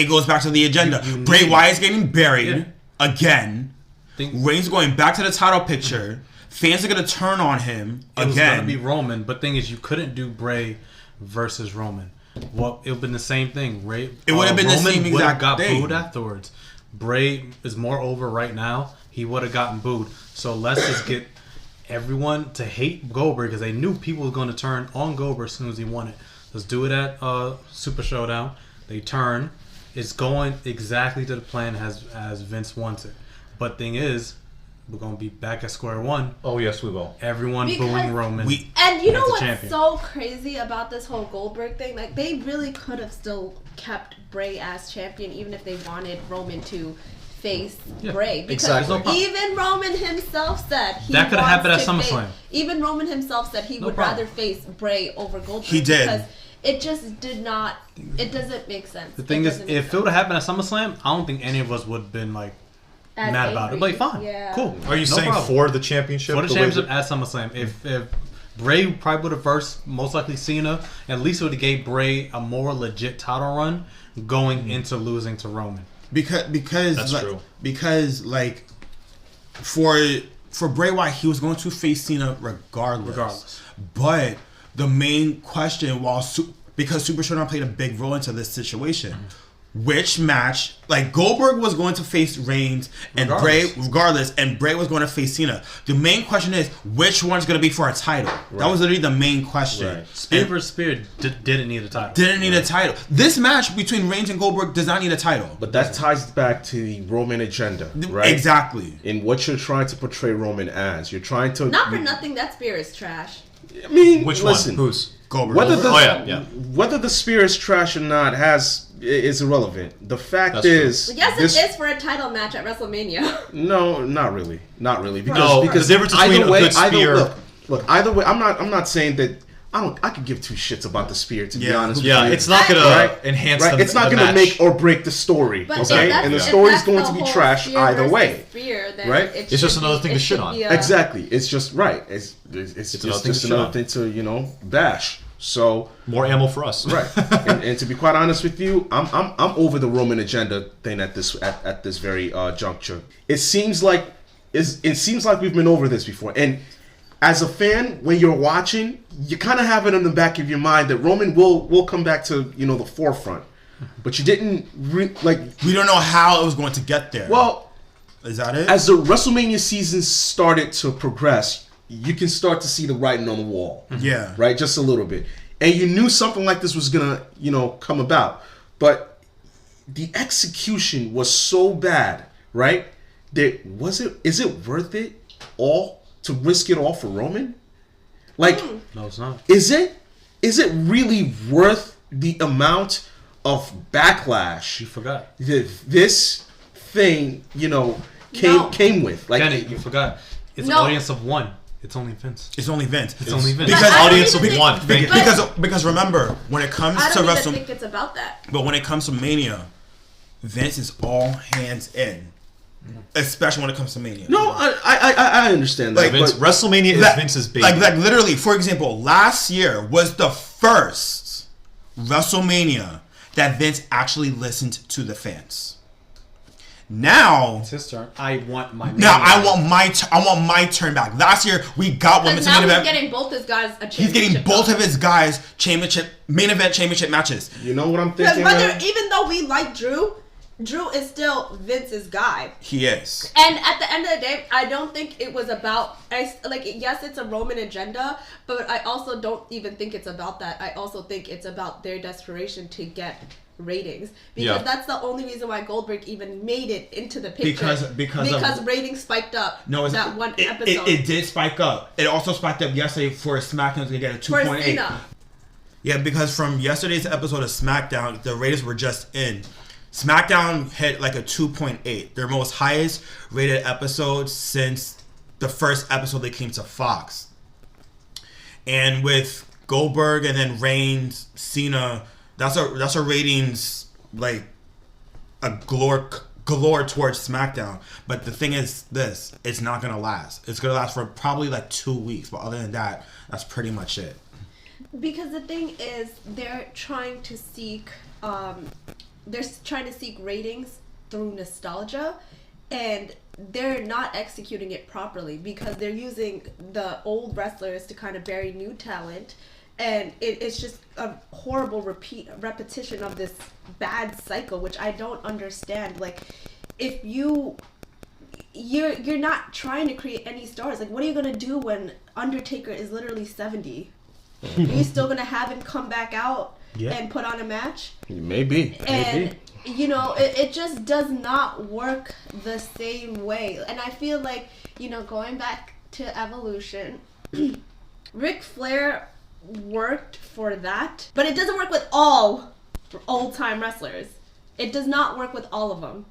Bray Wyatt's getting buried again. Reigns going back to the title picture. Fans are going to turn on him again. It was going to be Roman, but thing is, you couldn't do Bray versus Roman. Well, it would have been the same thing. It would have been the same exact got thing. Booed afterwards. Bray is more over right now. He would have gotten booed. So let's just get everyone to hate Goldberg because they knew people were going to turn on Goldberg as soon as he won it. Let's do it at Super Showdown. They turn. It's going exactly to the plan as Vince wants it. But thing is, we're going to be back at square one. Oh, yes, we will. Everyone booing Roman. And you know what's so crazy about this whole Goldberg thing? Like, they really could have still kept Bray as champion even if they wanted Roman to face Bray. Because even Roman himself said that could have happened at SummerSlam. Even Roman himself said he would rather face Bray over Goldberg. He did. Because it just did not... It doesn't make sense. The thing is, if it would have happened at SummerSlam, I don't think any of us would have been, like, mad about it. Like, fine. Yeah. Cool. Are you saying problem. For the championship? For the championship at SummerSlam. If Bray probably would have versed most likely Cena, at least it would have gave Bray a more legit title run going into losing to Roman. Because that's true. Because like for Bray Wyatt, he was going to face Cena regardless. But the main question because Super Showdown played a big role into this situation. Which match, like Goldberg was going to face Reigns and Bray regardless, and Bray was going to face Cena. The main question is which one's going to be for a title. Right. That was literally the main question. Right. Spear versus Spear didn't need a title. A title. This match between Reigns and Goldberg does not need a title. But that ties back to the Roman agenda, right? Exactly. In what you're trying to portray Roman as. You're trying to... Not for nothing, that Spear is trash. I mean, which listen, one? Who's? Goldberg. Whether the Spear is trash or not is irrelevant. The fact is... Yes, it is for a title match at WrestleMania. No, not really. Because the difference between a good Spear... Look, either way, I'm not saying that... I could give two shits about the Spear, to be honest with you. Yeah, it's not going to enhance the match. It's not going to make or break the story, but okay? And the story's going to be trash either way. Spear, right? It's just another thing to shit on. Exactly. It's just right. It's just another thing to bash. So more ammo for us, right? and to be quite honest with you, I'm over the Roman agenda thing at this very juncture. It seems like we've been over this before. And as a fan, when you're watching, you kind of have it in the back of your mind that Roman will come back to the forefront, but you didn't we don't know how it was going to get there. Well, is that it? As the WrestleMania season started to progress, you can start to see the writing on the wall. Yeah. Right? Just a little bit. And you knew something like this was going to, come about. But the execution was so bad, right? Is it worth it all to risk it all for Roman? Like, no, it's not. Is it really worth the amount of backlash? You forgot. This thing, came with? Like, Danny, you forgot. It's an audience of one. It's only Vince. It's only Vince. Because audience will be one. Because remember, when it comes to WrestleMania, I don't think it's about that. But when it comes to Mania, Vince is all hands in, especially when it comes to Mania. No, I understand that. WrestleMania is Vince's baby. Like literally, for example, last year was the first WrestleMania that Vince actually listened to the fans. Now It's his turn. I want my. I want my turn back. Last year we got women's now main he's event. getting both his guys a championship. He's getting both belt. of his guys main event championship matches. You know what I'm Because thinking? whether, man? even though we like Drew is still Vince's guy. He is. And at the end of the day, I don't think it was about, yes, it's a Roman agenda, but I also don't even think it's about that. I also think it's about their desperation to get ratings. Because that's the only reason why Goldberg even made it into the picture. Because ratings spiked up that one episode. It did spike up. It also spiked up yesterday for SmackDown to get a 2.8. For Cena. Yeah, because from yesterday's episode of SmackDown, the ratings were just in. SmackDown hit like a 2.8, their most highest rated episode since the first episode they came to Fox. And with Goldberg and then Reigns, Cena, that's a ratings like a galore towards SmackDown. But the thing is this, it's not gonna last. It's gonna last for probably like 2 weeks, but other than that, that's pretty much it. Because the thing is, they're trying to seek ratings through nostalgia, and they're not executing it properly because they're using the old wrestlers to kind of bury new talent, and it's just a horrible repetition of this bad cycle, which I don't understand. Like, if you're not trying to create any stars, like, what are you gonna do when Undertaker is literally 70? Are you still gonna have him come back out and put on a match? Maybe. And you know, it just does not work the same way. And I feel like, you know, going back to Evolution, Ric Flair worked for that, but it doesn't work with all old time wrestlers. It does not work with all of them.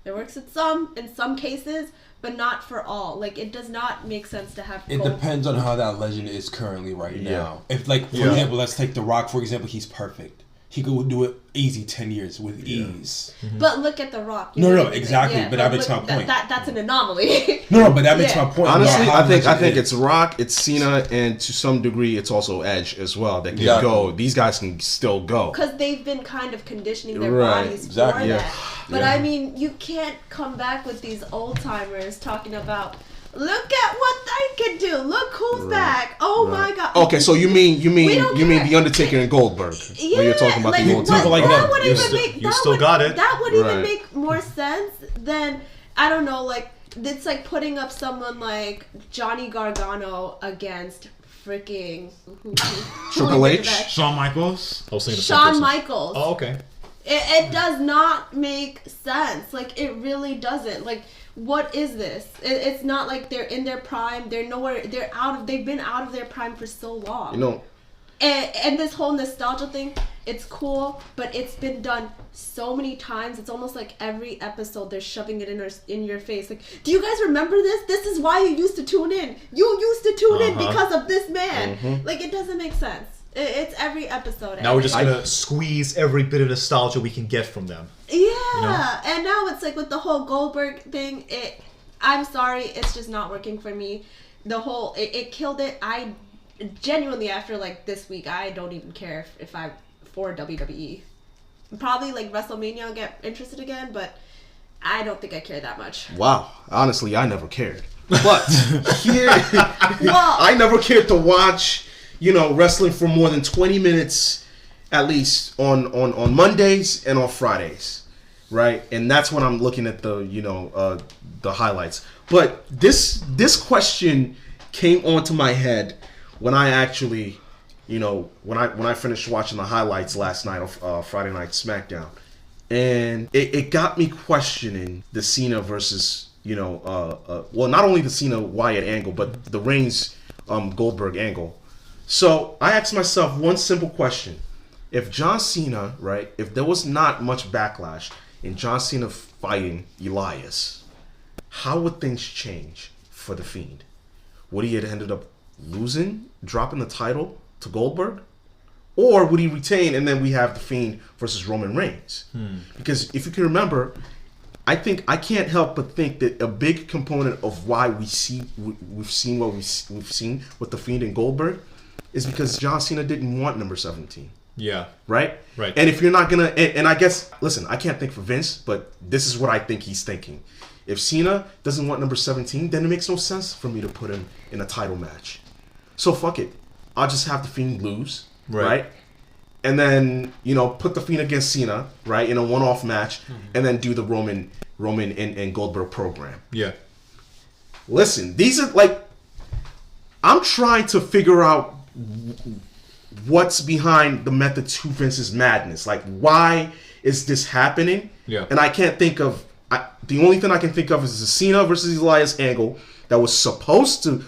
It works with some in some cases, but not for all. Like, it does not make sense to have It depends on how that legend is currently now. If, like, for example, let's take The Rock, for example. He's perfect. He could do it easy 10 years with ease. Mm-hmm. But look at The Rock. No, exactly. But that makes my point. That's an anomaly. No, but that makes my point. Honestly, I think it's Rock, it's Cena, and to some degree, it's also Edge as well. That can go. These guys can still go because they've been kind of conditioning their bodies for that. But I mean, you can't come back with these old timers talking about, look at what I can do. Look who's back. Oh my God. Okay, so you mean the Undertaker and Goldberg? Yeah, when you're talking about the old timers. like that them. would even make You still got it. That would even make more sense than, I don't know, like, it's like putting up someone like Johnny Gargano against freaking Triple H? Shawn Michaels? I was thinking the same Shawn person. Michaels. Oh, okay. It does not make sense. Like, it really doesn't. Like, what is this? It's not like they're in their prime. They're nowhere. They've been out of their prime for so long. You know. And this whole nostalgia thing, it's cool, but it's been done so many times. It's almost like every episode they're shoving it in your face. Like, do you guys remember this? This is why you used to tune in. You used to tune in because of this man. Like, it doesn't make sense. It's every episode. Now we're just gonna squeeze every bit of nostalgia we can get from them. Yeah, you know? And now it's like with the whole Goldberg thing. I'm sorry, it's just not working for me. The whole it killed it. I genuinely, after like this week, I don't even care if I'm for WWE. Probably like WrestleMania, I'll get interested again, but I don't think I care that much. Wow, honestly, I never cared. But here, I never cared to watch, you know, wrestling for more than 20 minutes at least on Mondays and on Fridays, right? And that's when I'm looking at the, you know, the highlights. But this question came onto my head when I actually, you know, when I finished watching the highlights last night of Friday Night SmackDown, and it got me questioning the Cena versus, you know, well, not only the Cena Wyatt angle, but the Reigns Goldberg angle. So I asked myself one simple question: if John Cena, right, if there was not much backlash in John Cena fighting Elias, how would things change for the Fiend? Would he have ended up losing, dropping the title to Goldberg? Or would he retain and then we have the Fiend versus Roman Reigns? Because if you can remember, I think I can't help but think that a big component of why we've seen what we've seen with the Fiend and Goldberg is because John Cena didn't want number 17. Yeah. Right? Right. And if you're not gonna, and I guess, listen, I can't think for Vince, but this is what I think he's thinking. If Cena doesn't want number 17, then it makes no sense for me to put him in a title match. So fuck it. I'll just have the Fiend lose, right? And then, put the Fiend against Cena, right, in a one-off match, and then do the Roman and Goldberg program. Yeah. Listen, these are I'm trying to figure out what's behind the method to Vince's madness. Like, why is this happening? Yeah. And I can't think of... the only thing I can think of is the Cena versus Elias angle that was supposed to,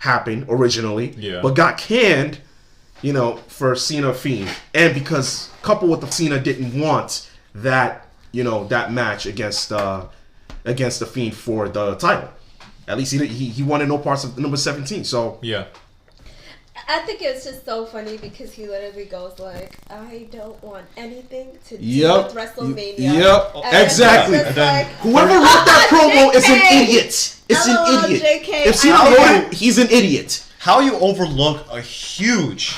happen originally, but got canned, for Cena Fiend. And because, coupled with the Cena didn't want that, that match against the Fiend for the title. At least he wanted no parts of number 17. So yeah. I think it's just so funny because he literally goes like, I don't want anything to do Yep. with WrestleMania. Yep. And Exactly. then it's like, Whoever wrote that promo is an JK. idiot. It's LOL, an idiot. JK. If Cena wrote it, he's an idiot. How you overlook a huge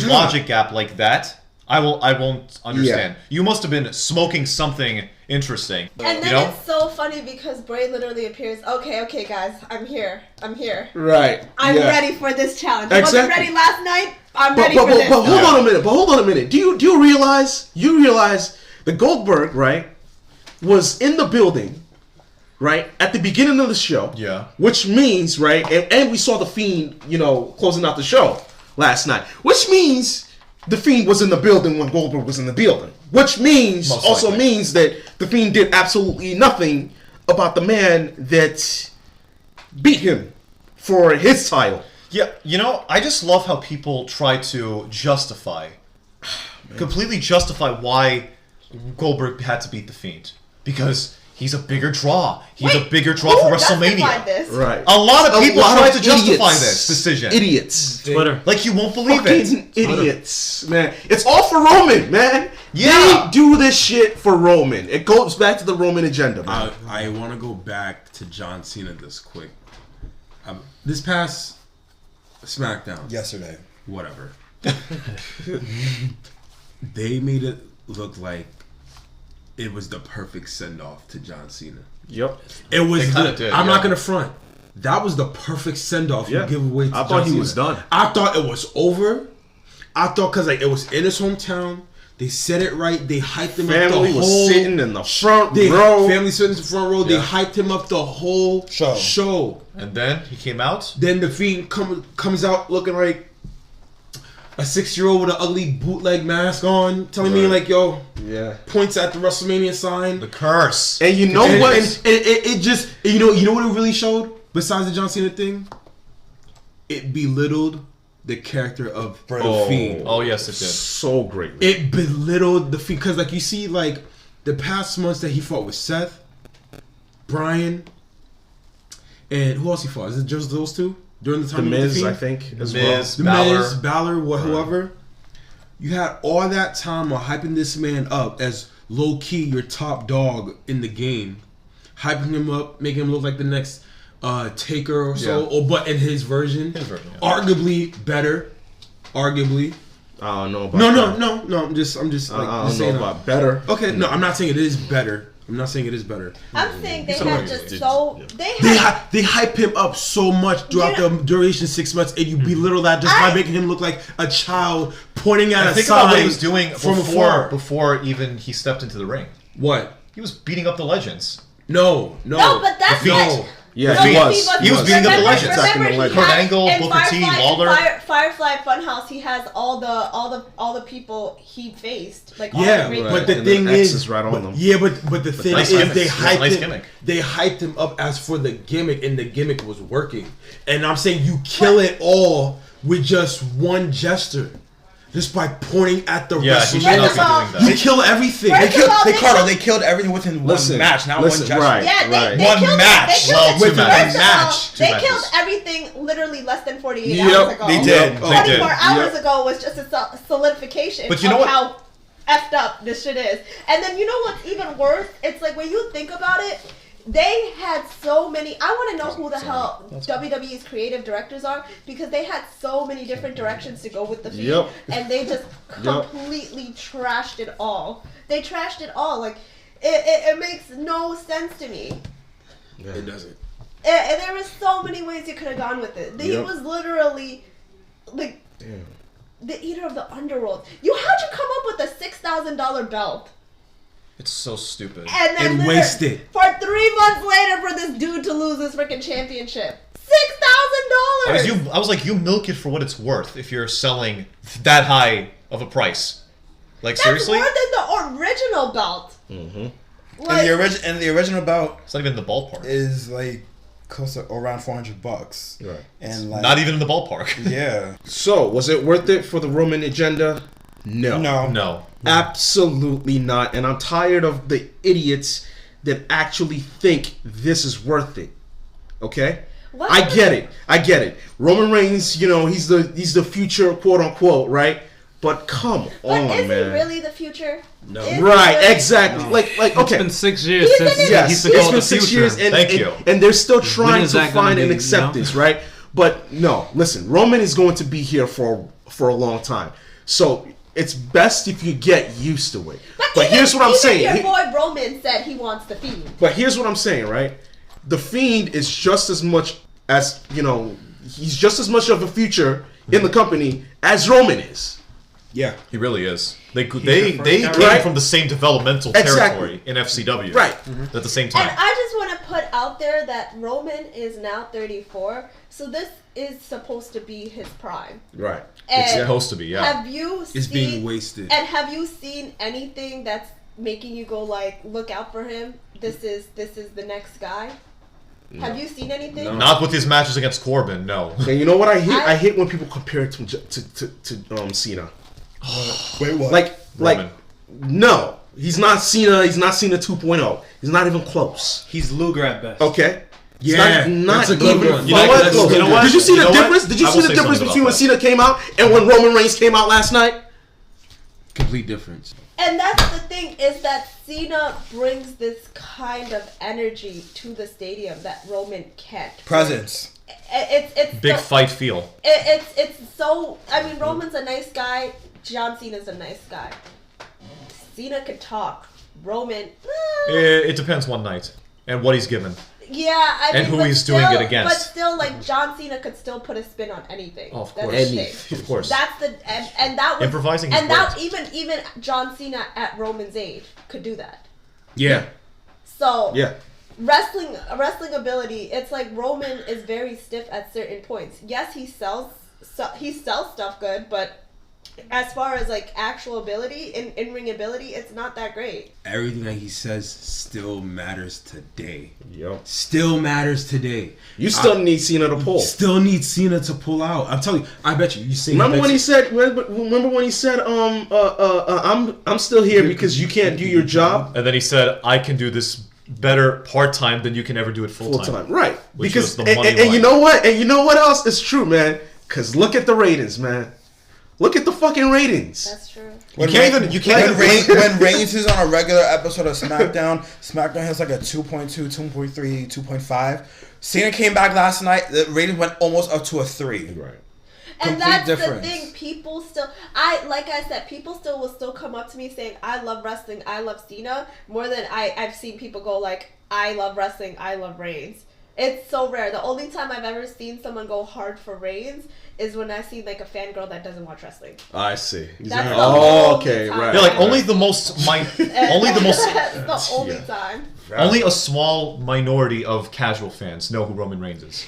logic gap like that? I won't understand. You must have been smoking something interesting. And then it's so funny because Bray literally appears, okay, guys, I'm here. Right. I'm ready for this challenge. Exactly. I wasn't ready last night. I'm ready for this. But hold on a minute. Do you realize the Goldberg, right, was in the building, right, at the beginning of the show. Yeah. Which means, right, and we saw the Fiend, closing out the show last night. Which means the Fiend was in the building when Goldberg was in the building. Which means means that the Fiend did absolutely nothing about the man that beat him for his title. Yeah, I just love how people try to completely justify why Goldberg had to beat the Fiend. Because he's a bigger draw. He's a bigger draw for WrestleMania. This? Right. A lot of people try to justify idiots. this decision. Idiots. Twitter. Like, you won't believe Fucking it. idiots, man. It's all for Roman, man. Yeah. They do this shit for Roman. It goes back to the Roman agenda, man. I want to go back to John Cena this quick. This past SmackDown. Yesterday. Whatever. They made it look like it was the perfect send-off to John Cena. Yep. It was. They kinda did, I'm yeah. not gonna front. That was the perfect send-off you give away to I John thought he Cena. was done. I thought it was over. I thought because it was in his hometown. They said it right. They hyped him up the Family whole. was sitting in the front They row. family sitting in the front row. They Yeah. hyped him up the whole show. And then he came out. Then the Fiend comes out looking like a 6-year-old with an ugly bootleg mask on, telling me like, "Yo, Yeah. points at the WrestleMania sign." The curse. And you know And what? it just you know what it really showed besides the John Cena thing. It belittled the character of the Fiend. Oh, yes, it did. So great. It belittled the Fiend because, like, you see, like the past months that he fought with Seth, Bryan, and who else he fought? Is it just those two during the time? The of Miz, Fiend? I think, as Miz, well. The Miz, Balor, whoever. You had all that time of hyping this man up as low key your top dog in the game, hyping him up, making him look like the next Taker or so, Yeah. but in his version, yeah. arguably better. Arguably, I don't know about no. I'm just I like don't just know saying about better. Okay, no, I'm not saying it is better. I'm not saying it is better. I'm saying they Some had arguments just did, so yeah. They hype him up so much throughout Yeah. the duration of 6 months, and you belittle that just by making him look like a child pointing at I a think sign about what he was doing from afar. before even he stepped into the ring. What? He was beating up the legends. No. No, but that's not. Yeah, No, he but was. He was beating up the legends. Attacking the legends. Kurt Angle, in Booker T, Lawler. Firefly Funhouse, he has all the people he faced. Like all Yeah, the great but the And thing the X is, right on them. yeah, but the thing nice is, gimmick. they It's a hyped nice him. gimmick. They hyped him up as for the gimmick, and the gimmick was working. And I'm saying you kill it all with just one gesture, just by pointing at the Yeah, he should WrestleMania. not be First of doing You that. kill everything. First of all, They killed everything within one match, not one gesture. Right, Yeah, right. they One killed match. They killed Well, it. two First matches. of Match. all, Two they matches. killed everything literally less than 48 Yep, hours ago. they did. They did. 24 hours ago was just a solidification But you know of what? how effed up this shit is. And then you know what's even worse? It's like when you think about it, They had so many. I want to know who the hell WWE's creative directors are, because they had so many different directions to go with the Fiend, and they just completely trashed it all. They trashed it all. Like, it makes no sense to me. Yeah. It doesn't. And there were so many ways you could have gone with it. He was literally like the eater of the underworld. How'd you come up with a $6,000 belt? It's so stupid. And waste it. For 3 months later for this dude to lose his freaking championship. $6,000! I was like, you milk it for what it's worth if you're selling that high of a price. Like, That's seriously? more than the original belt. Mm-hmm. Like, And the original belt It's not even in the ballpark. is like close to around $400. Right. And like Not even in the ballpark. yeah. So, was it worth it for the Roman agenda? No. No. Absolutely not. And I'm tired of the idiots that actually think this is worth it. Okay? What? I get it. Roman Reigns, he's the future, quote unquote, right? But come on, But is man. he really the future? No. Is he Right, really? exactly. Like, okay. It's been 6 years He's since been in- Yes, he's it's been called been the 6 future. years, and, Thank you. and they're still trying is to that gonna find and be, accept this, right? But no, listen, Roman is going to be here for a long time, so it's best if you get used to it. But even- here's what I'm even saying. Your boy Roman said he wants the Fiend. But here's what I'm saying, right? The Fiend is just as much as he's just as much of a future in the company as Roman is. Yeah. He really is. They came Right. from the same developmental territory in FCW. Right. At the same time. And I just want to put out there that Roman is now 34, so this is supposed to be his prime. Right. And It's supposed to be, yeah. Have you It's seen, being wasted. And have you seen anything that's making you go like, look out for him? This is the next guy. Have you seen anything? No. Not with his matches against Corbin, no. And you know what I hate? I hate when people compare it to Cena. Wait, what? Like, Roman. no, he's not Cena. He's not Cena 2.0. He's not even close. He's Luger at best. Okay. He's Yeah, not that's a good even one. You know what? close. You know what? Did you see You the know what? difference? Did you I see will the say difference something between when about Cena came out and when Roman Reigns came out last night? Complete difference. And that's the thing, is that Cena brings this kind of energy to the stadium that Roman can't. Presence. It's Big so, fight feel. It's so. I mean, Roman's a nice guy. John Cena's a nice guy. Cena could talk. Roman. It depends one night. And what he's given. Yeah, I mean, And who but he's doing still- it against. But still, like, John Cena could still put a spin on anything. Oh, of That's course. the thing. Of course. That's the and that was Improvising is and that great. even John Cena at Roman's age could do that. Yeah. So Yeah. wrestling ability, it's like Roman is very stiff at certain points. Yes, he sells stuff good, but as far as like actual ability, in-ring ability, it's not that great. Everything that he says still matters today. Yo. Still matters today. You still need Cena to pull. Still need Cena to pull out. I'm telling you. I bet you. You say. Remember when he said? I'm still here because you can't do your job And then he said, I can do this better part-time than you can ever do it full full-time. time. Right. Which Because was the money and line. you know what? And you know what else is true, man? Because look at the ratings, man. Look at the fucking ratings. That's true. You can't even When Reigns is on a regular episode of SmackDown has like a 2.2, 2.3, 2.5. Cena came back last night. The rating went almost up to a 3. Right. And Complete that's difference. the thing. People still, like I said, people will still come up to me saying, "I love wrestling. I love Cena," more than I've seen people go like, "I love wrestling. I love Reigns." It's so rare. The only time I've ever seen someone go hard for Reigns is when I see like a fangirl that doesn't watch wrestling. I see. That's the Oh, only okay, time. right. Yeah, like only the most That's the only time. only a small minority of casual fans know who Roman Reigns is.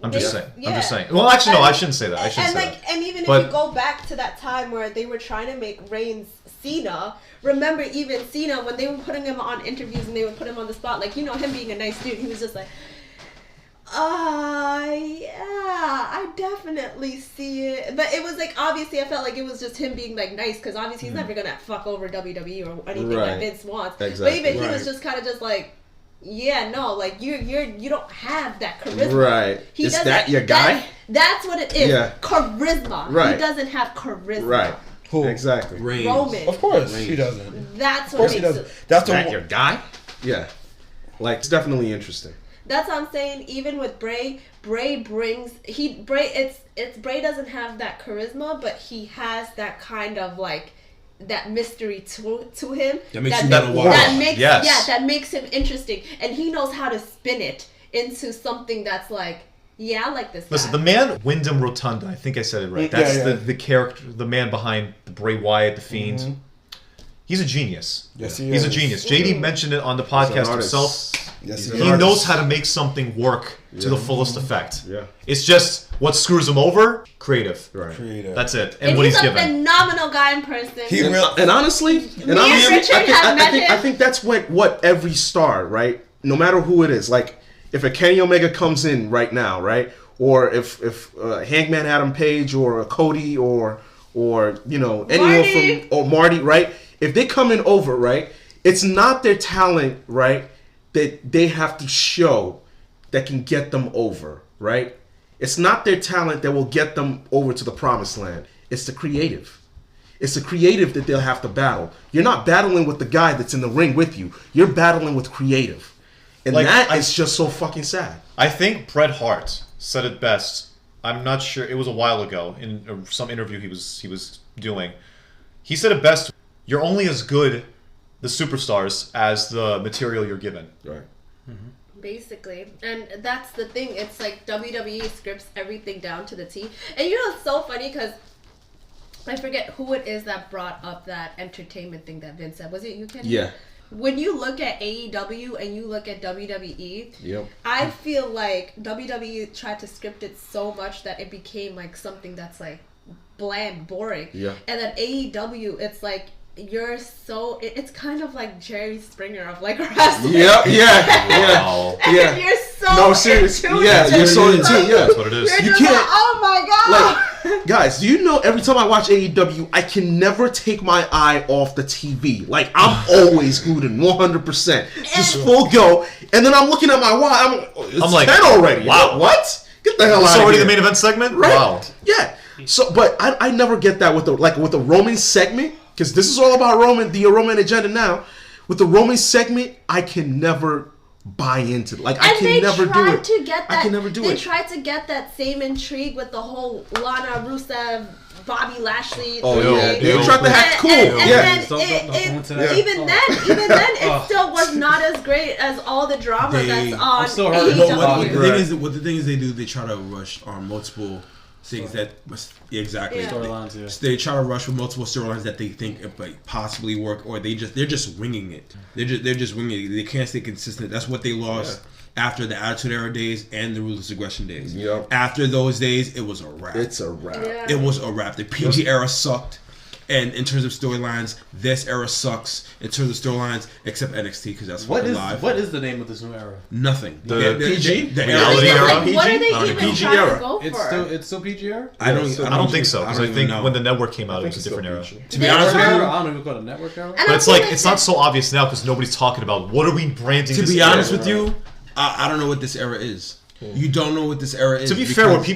I'm just saying. I'm just saying. Well, actually, no, I shouldn't say that. I shouldn't say that. And even But- if you go back to that time where they were trying to make Reigns Cena, remember even Cena, when they were putting him on interviews and they would put him on the spot, like, him being a nice dude, he was just like, yeah, I definitely see it. But it was like, obviously, I felt like it was just him being like nice, because obviously he's never gonna fuck over WWE or anything Right. that Vince wants. Exactly. But even he Right. was just kind of just like, yeah, no, like you don't have that charisma. Right. He Is doesn't- that your guy? That's what it is. Yeah. Charisma. Right. He doesn't have charisma. Right. Who? Exactly. Reigns. Roman. Of course, Reigns. he doesn't. That's Of what course he makes doesn't. it. That's the That your guy? Yeah. Like, it's definitely interesting. That's what I'm saying. Even with Bray brings Bray doesn't have that charisma, but he has that kind of like that mystery to him That makes you wanna watch. that makes him interesting, and he knows how to spin it into something that's like, yeah, I like this. Listen, guy. the man Wyndham Rotunda, I think I said it right. That's the character, the man behind the Bray Wyatt, the Fiend. Mm-hmm. He's a genius. Yes, He's a genius. JD mentioned it on the podcast himself. Yes, He knows how to make something work to the fullest effect. Yeah. It's just what screws him over? Creative. Right. Creative. That's it. And what he's he's a given. phenomenal guy in person. And honestly, Richard have met him. I think that's what every star, right? No matter who it is, like if a Kenny Omega comes in right now, right, or if Hangman Adam Page or a Cody or anyone Marty. from Marty, right? If they come in over, right, it's not their talent, right, that they have to show that can get them over, right? It's not their talent that will get them over to the promised land. It's the creative. It's the creative that they'll have to battle. You're not battling with the guy that's in the ring with you. You're battling with creative. And Like, that is just so fucking sad. I think Bret Hart said it best. I'm not sure. It was a while ago in some interview he was doing. He said it best. You're only as good, the superstars, as the material you're given. Right. Basically, and that's the thing. It's like WWE scripts everything down to the T. And you know, it's so funny because I forget who it is that brought up that entertainment thing that Vince said. Was it you, Kenny? Yeah. When you look at AEW and you look at WWE, Yep. I feel like WWE tried to script it so much that it became like something that's like bland, boring. Yeah. And then AEW, it's like you're so. It's kind of like Jerry Springer of like wrestling. Yep. Yeah. Wow. And Yeah. you're so No, seriously. into Yeah, it. you're so into it. Yeah. That's what it is. You're You just can't- like, oh my god. Like, guys, do you know every time I watch AEW, I can never take my eye off the TV. Like, I'm always glued in 100%. Just full go. And then I'm looking at my watch. I'm like, 10 already. wow. What? Get the hell It's out of already here. the main event segment? Right? Wow. Yeah. So, but I never get that with the Roman segment, because this is all about the Roman agenda now. With the Roman segment, I can never buy into it. Like, I can never do it. To get that, I can never do they it. tried to get that same intrigue with the whole Lana Rusev, Bobby Lashley. Oh thing. yeah, they tried to act cool. And Yeah. then Don't go into that. even then, it still was not as great as all the drama that's on I'm still hurt. AEW. Well, The thing is they do, they try to rush on multiple things that exactly. Yeah. Storylines, yeah. They try to rush with multiple storylines that they think it might possibly work, or they're just winging it. They're just winging it. They can't stay consistent. That's what they lost after the Attitude Era days and the Ruthless Aggression days. Yep. After those days, it was a wrap. It's a wrap. Yeah. It was a wrap. The PG era sucked. And in terms of storylines, this era sucks. In terms of storylines, except NXT, because that's What fucking is live. what is the name of this new era? Nothing. The PG? The Reality era. era? Like, what are they PG? even PG trying era. to go for? It's still PG era? I don't think so, because I don't think even know. when the network came out, it was a different era. To be honest with Network you, era? I don't even call it a network era. And But I it's feel like, it's not so obvious now because nobody's talking about what are we branding to this be era? honest with you, I don't know what this era is. You don't know what this era is. To be fair, were because-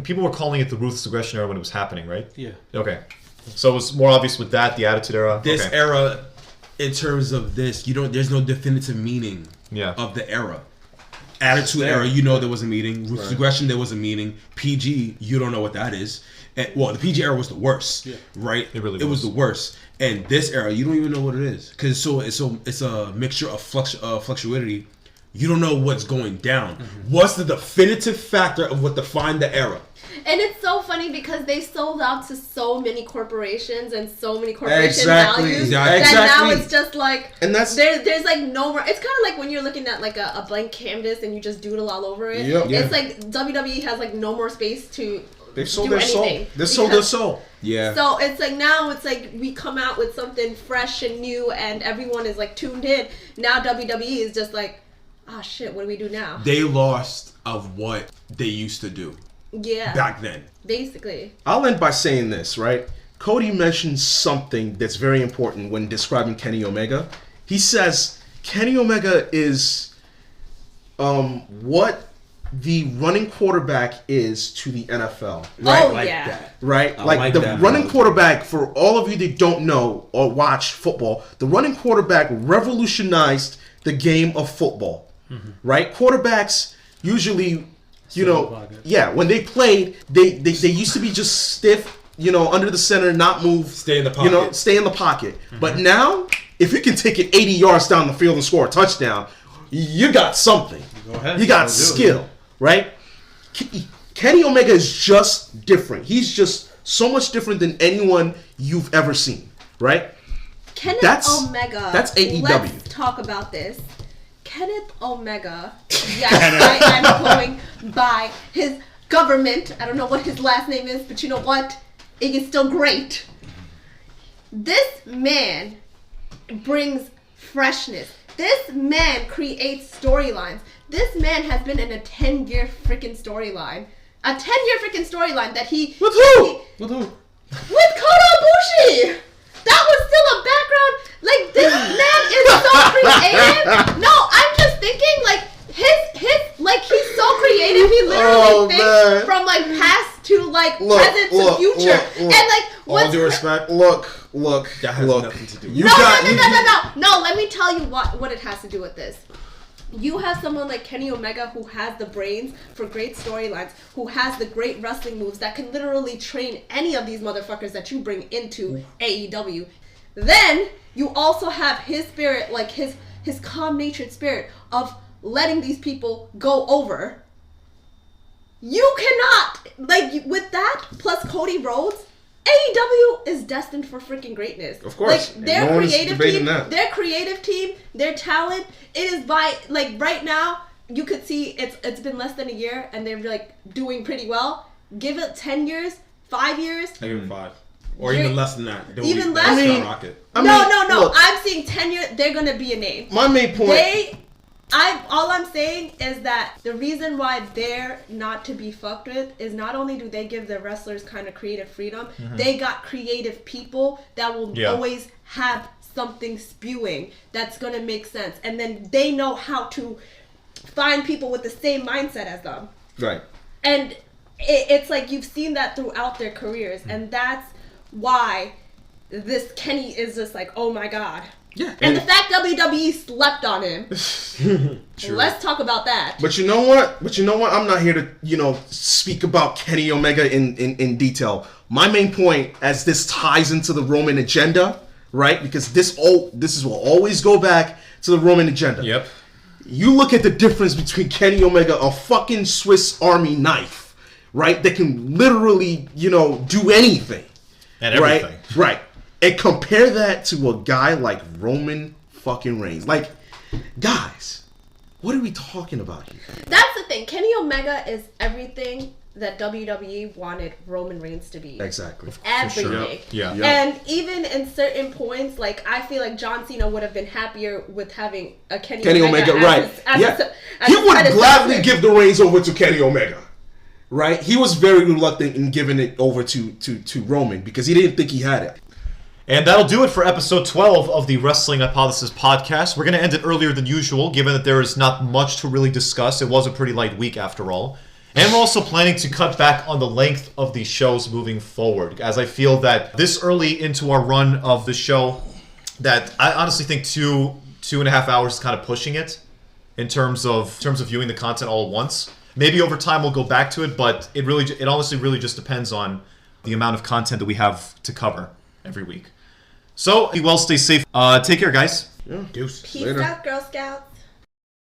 people were calling it the Ruthless Aggression era when it was happening, right? Yeah. Okay. So it was more obvious with that, the Attitude Era. this okay. era, in terms of this, there's no definitive meaning Yeah. of the era. Attitude era, there was a meaning. Ruthless Aggression, there was a meaning. PG, you don't know what that is. And, well, the PG era was the worst, right? It really was was. the worst. And this era, you don't even know what it is because it's a mixture of fluctuating. You don't know what's going down. What's the definitive factor of what defined the era? And it's so funny because they sold out to so many corporations and so many corporation Exactly. values Exactly. that now it's just like, And that's there's like no more. It's kind of like when you're looking at like a blank canvas and you just doodle all over it. Yep. Yeah. It's like WWE has like no more space to they've sold do their soul. anything. They sold their Because- soul. Yeah. So it's like now it's like we come out with something fresh and new and everyone is like tuned in. Now WWE is just like, ah shit, what do we do now? They lost of what they used to do Yeah. back then. Basically. I'll end by saying this, right? Cody mentions something that's very important when describing Kenny Omega. He says Kenny Omega is what the running quarterback is to the NFL. Oh Like yeah. that. Right? I Like like the that running analogy. quarterback, for all of you that don't know or watch football, the running quarterback revolutionized the game of football, right? Quarterbacks usually, when they played, they used to be just stiff, under the center, not move, Stay in the pocket. stay in the pocket. But now, if you can take it 80 yards down the field and score a touchdown, you got something. Go ahead. You got Go do it. skill, right? Kenny Omega is just different. He's just so much different than anyone you've ever seen, right? Kenneth Omega. That's AEW. Let's talk about this. Kenneth Omega. Yes, I am going by his government. I don't know what his last name is, but you know what? It is still great. This man brings freshness. This man creates storylines. This man has been in a 10-year freaking storyline. A 10-year freaking storyline that he... With who? With who? With Kota Ibushi! That was still a background. Like, this man is so creative. No, I'm just thinking, like, he's so creative. He literally thinks from, like, past to, like, present to future. And, like, All due respect. Look. That has nothing to do with No, let me tell you what it has to do with this. You have someone like Kenny Omega who has the brains for great storylines, who has the great wrestling moves that can literally train any of these motherfuckers that you bring into AEW. Then you also have his spirit, like his calm-natured spirit of letting these people go over. You cannot, like, with that plus Cody Rhodes, AEW is destined for freaking greatness. Of course. Like, their No one's creative debating team, that. their creative team, their talent, it is by, like, right now, you could see it's been less than a year and they're, like, doing pretty well. Give it 10 years, 5 years. Even 5. Or even less than that. Even less? Skyrocket. No. Look, I'm seeing 10 years, they're going to be a name. my main point... All I'm saying is that the reason why they're not to be fucked with is not only do they give their wrestlers kind of creative freedom, they got creative people that will always have something spewing that's going to make sense. And then they know how to find people with the same mindset as them. Right. And it's like you've seen that throughout their careers. And that's why this Kenny is just like, oh my God. Yeah. And the fact WWE slept on him. Let's talk about that. But you know what? I'm not here to, speak about Kenny Omega in detail. My main point, as this ties into the Roman agenda, right? Because this will always go back to the Roman agenda. Yep. You look at the difference between Kenny Omega, a fucking Swiss Army knife, right? That can literally, do anything. And everything. Right. And compare that to a guy like Roman fucking Reigns. Like, guys, what are we talking about here? That's the thing. Kenny Omega is everything that WWE wanted Roman Reigns to be. Exactly. Everything. Yeah. And even in certain points, like, I feel like John Cena would have been happier with having a Kenny Omega right. He would gladly give the reins over to Kenny Omega. Right? He was very reluctant in giving it over to Roman because he didn't think he had it. And that'll do it for episode 12 of the Wrestling Hypothesis podcast. We're going to end it earlier than usual, given that there is not much to really discuss. It was a pretty light week after all. And we're also planning to cut back on the length of the shows moving forward, as I feel that this early into our run of the show, that I honestly think 2.5 hours is kind of pushing it in terms of viewing the content all at once. Maybe over time we'll go back to it, but it honestly really just depends on the amount of content that we have to cover every week. So, be well, stay safe. Take care, guys. Yeah. Deuce. Peace out, Girl Scouts.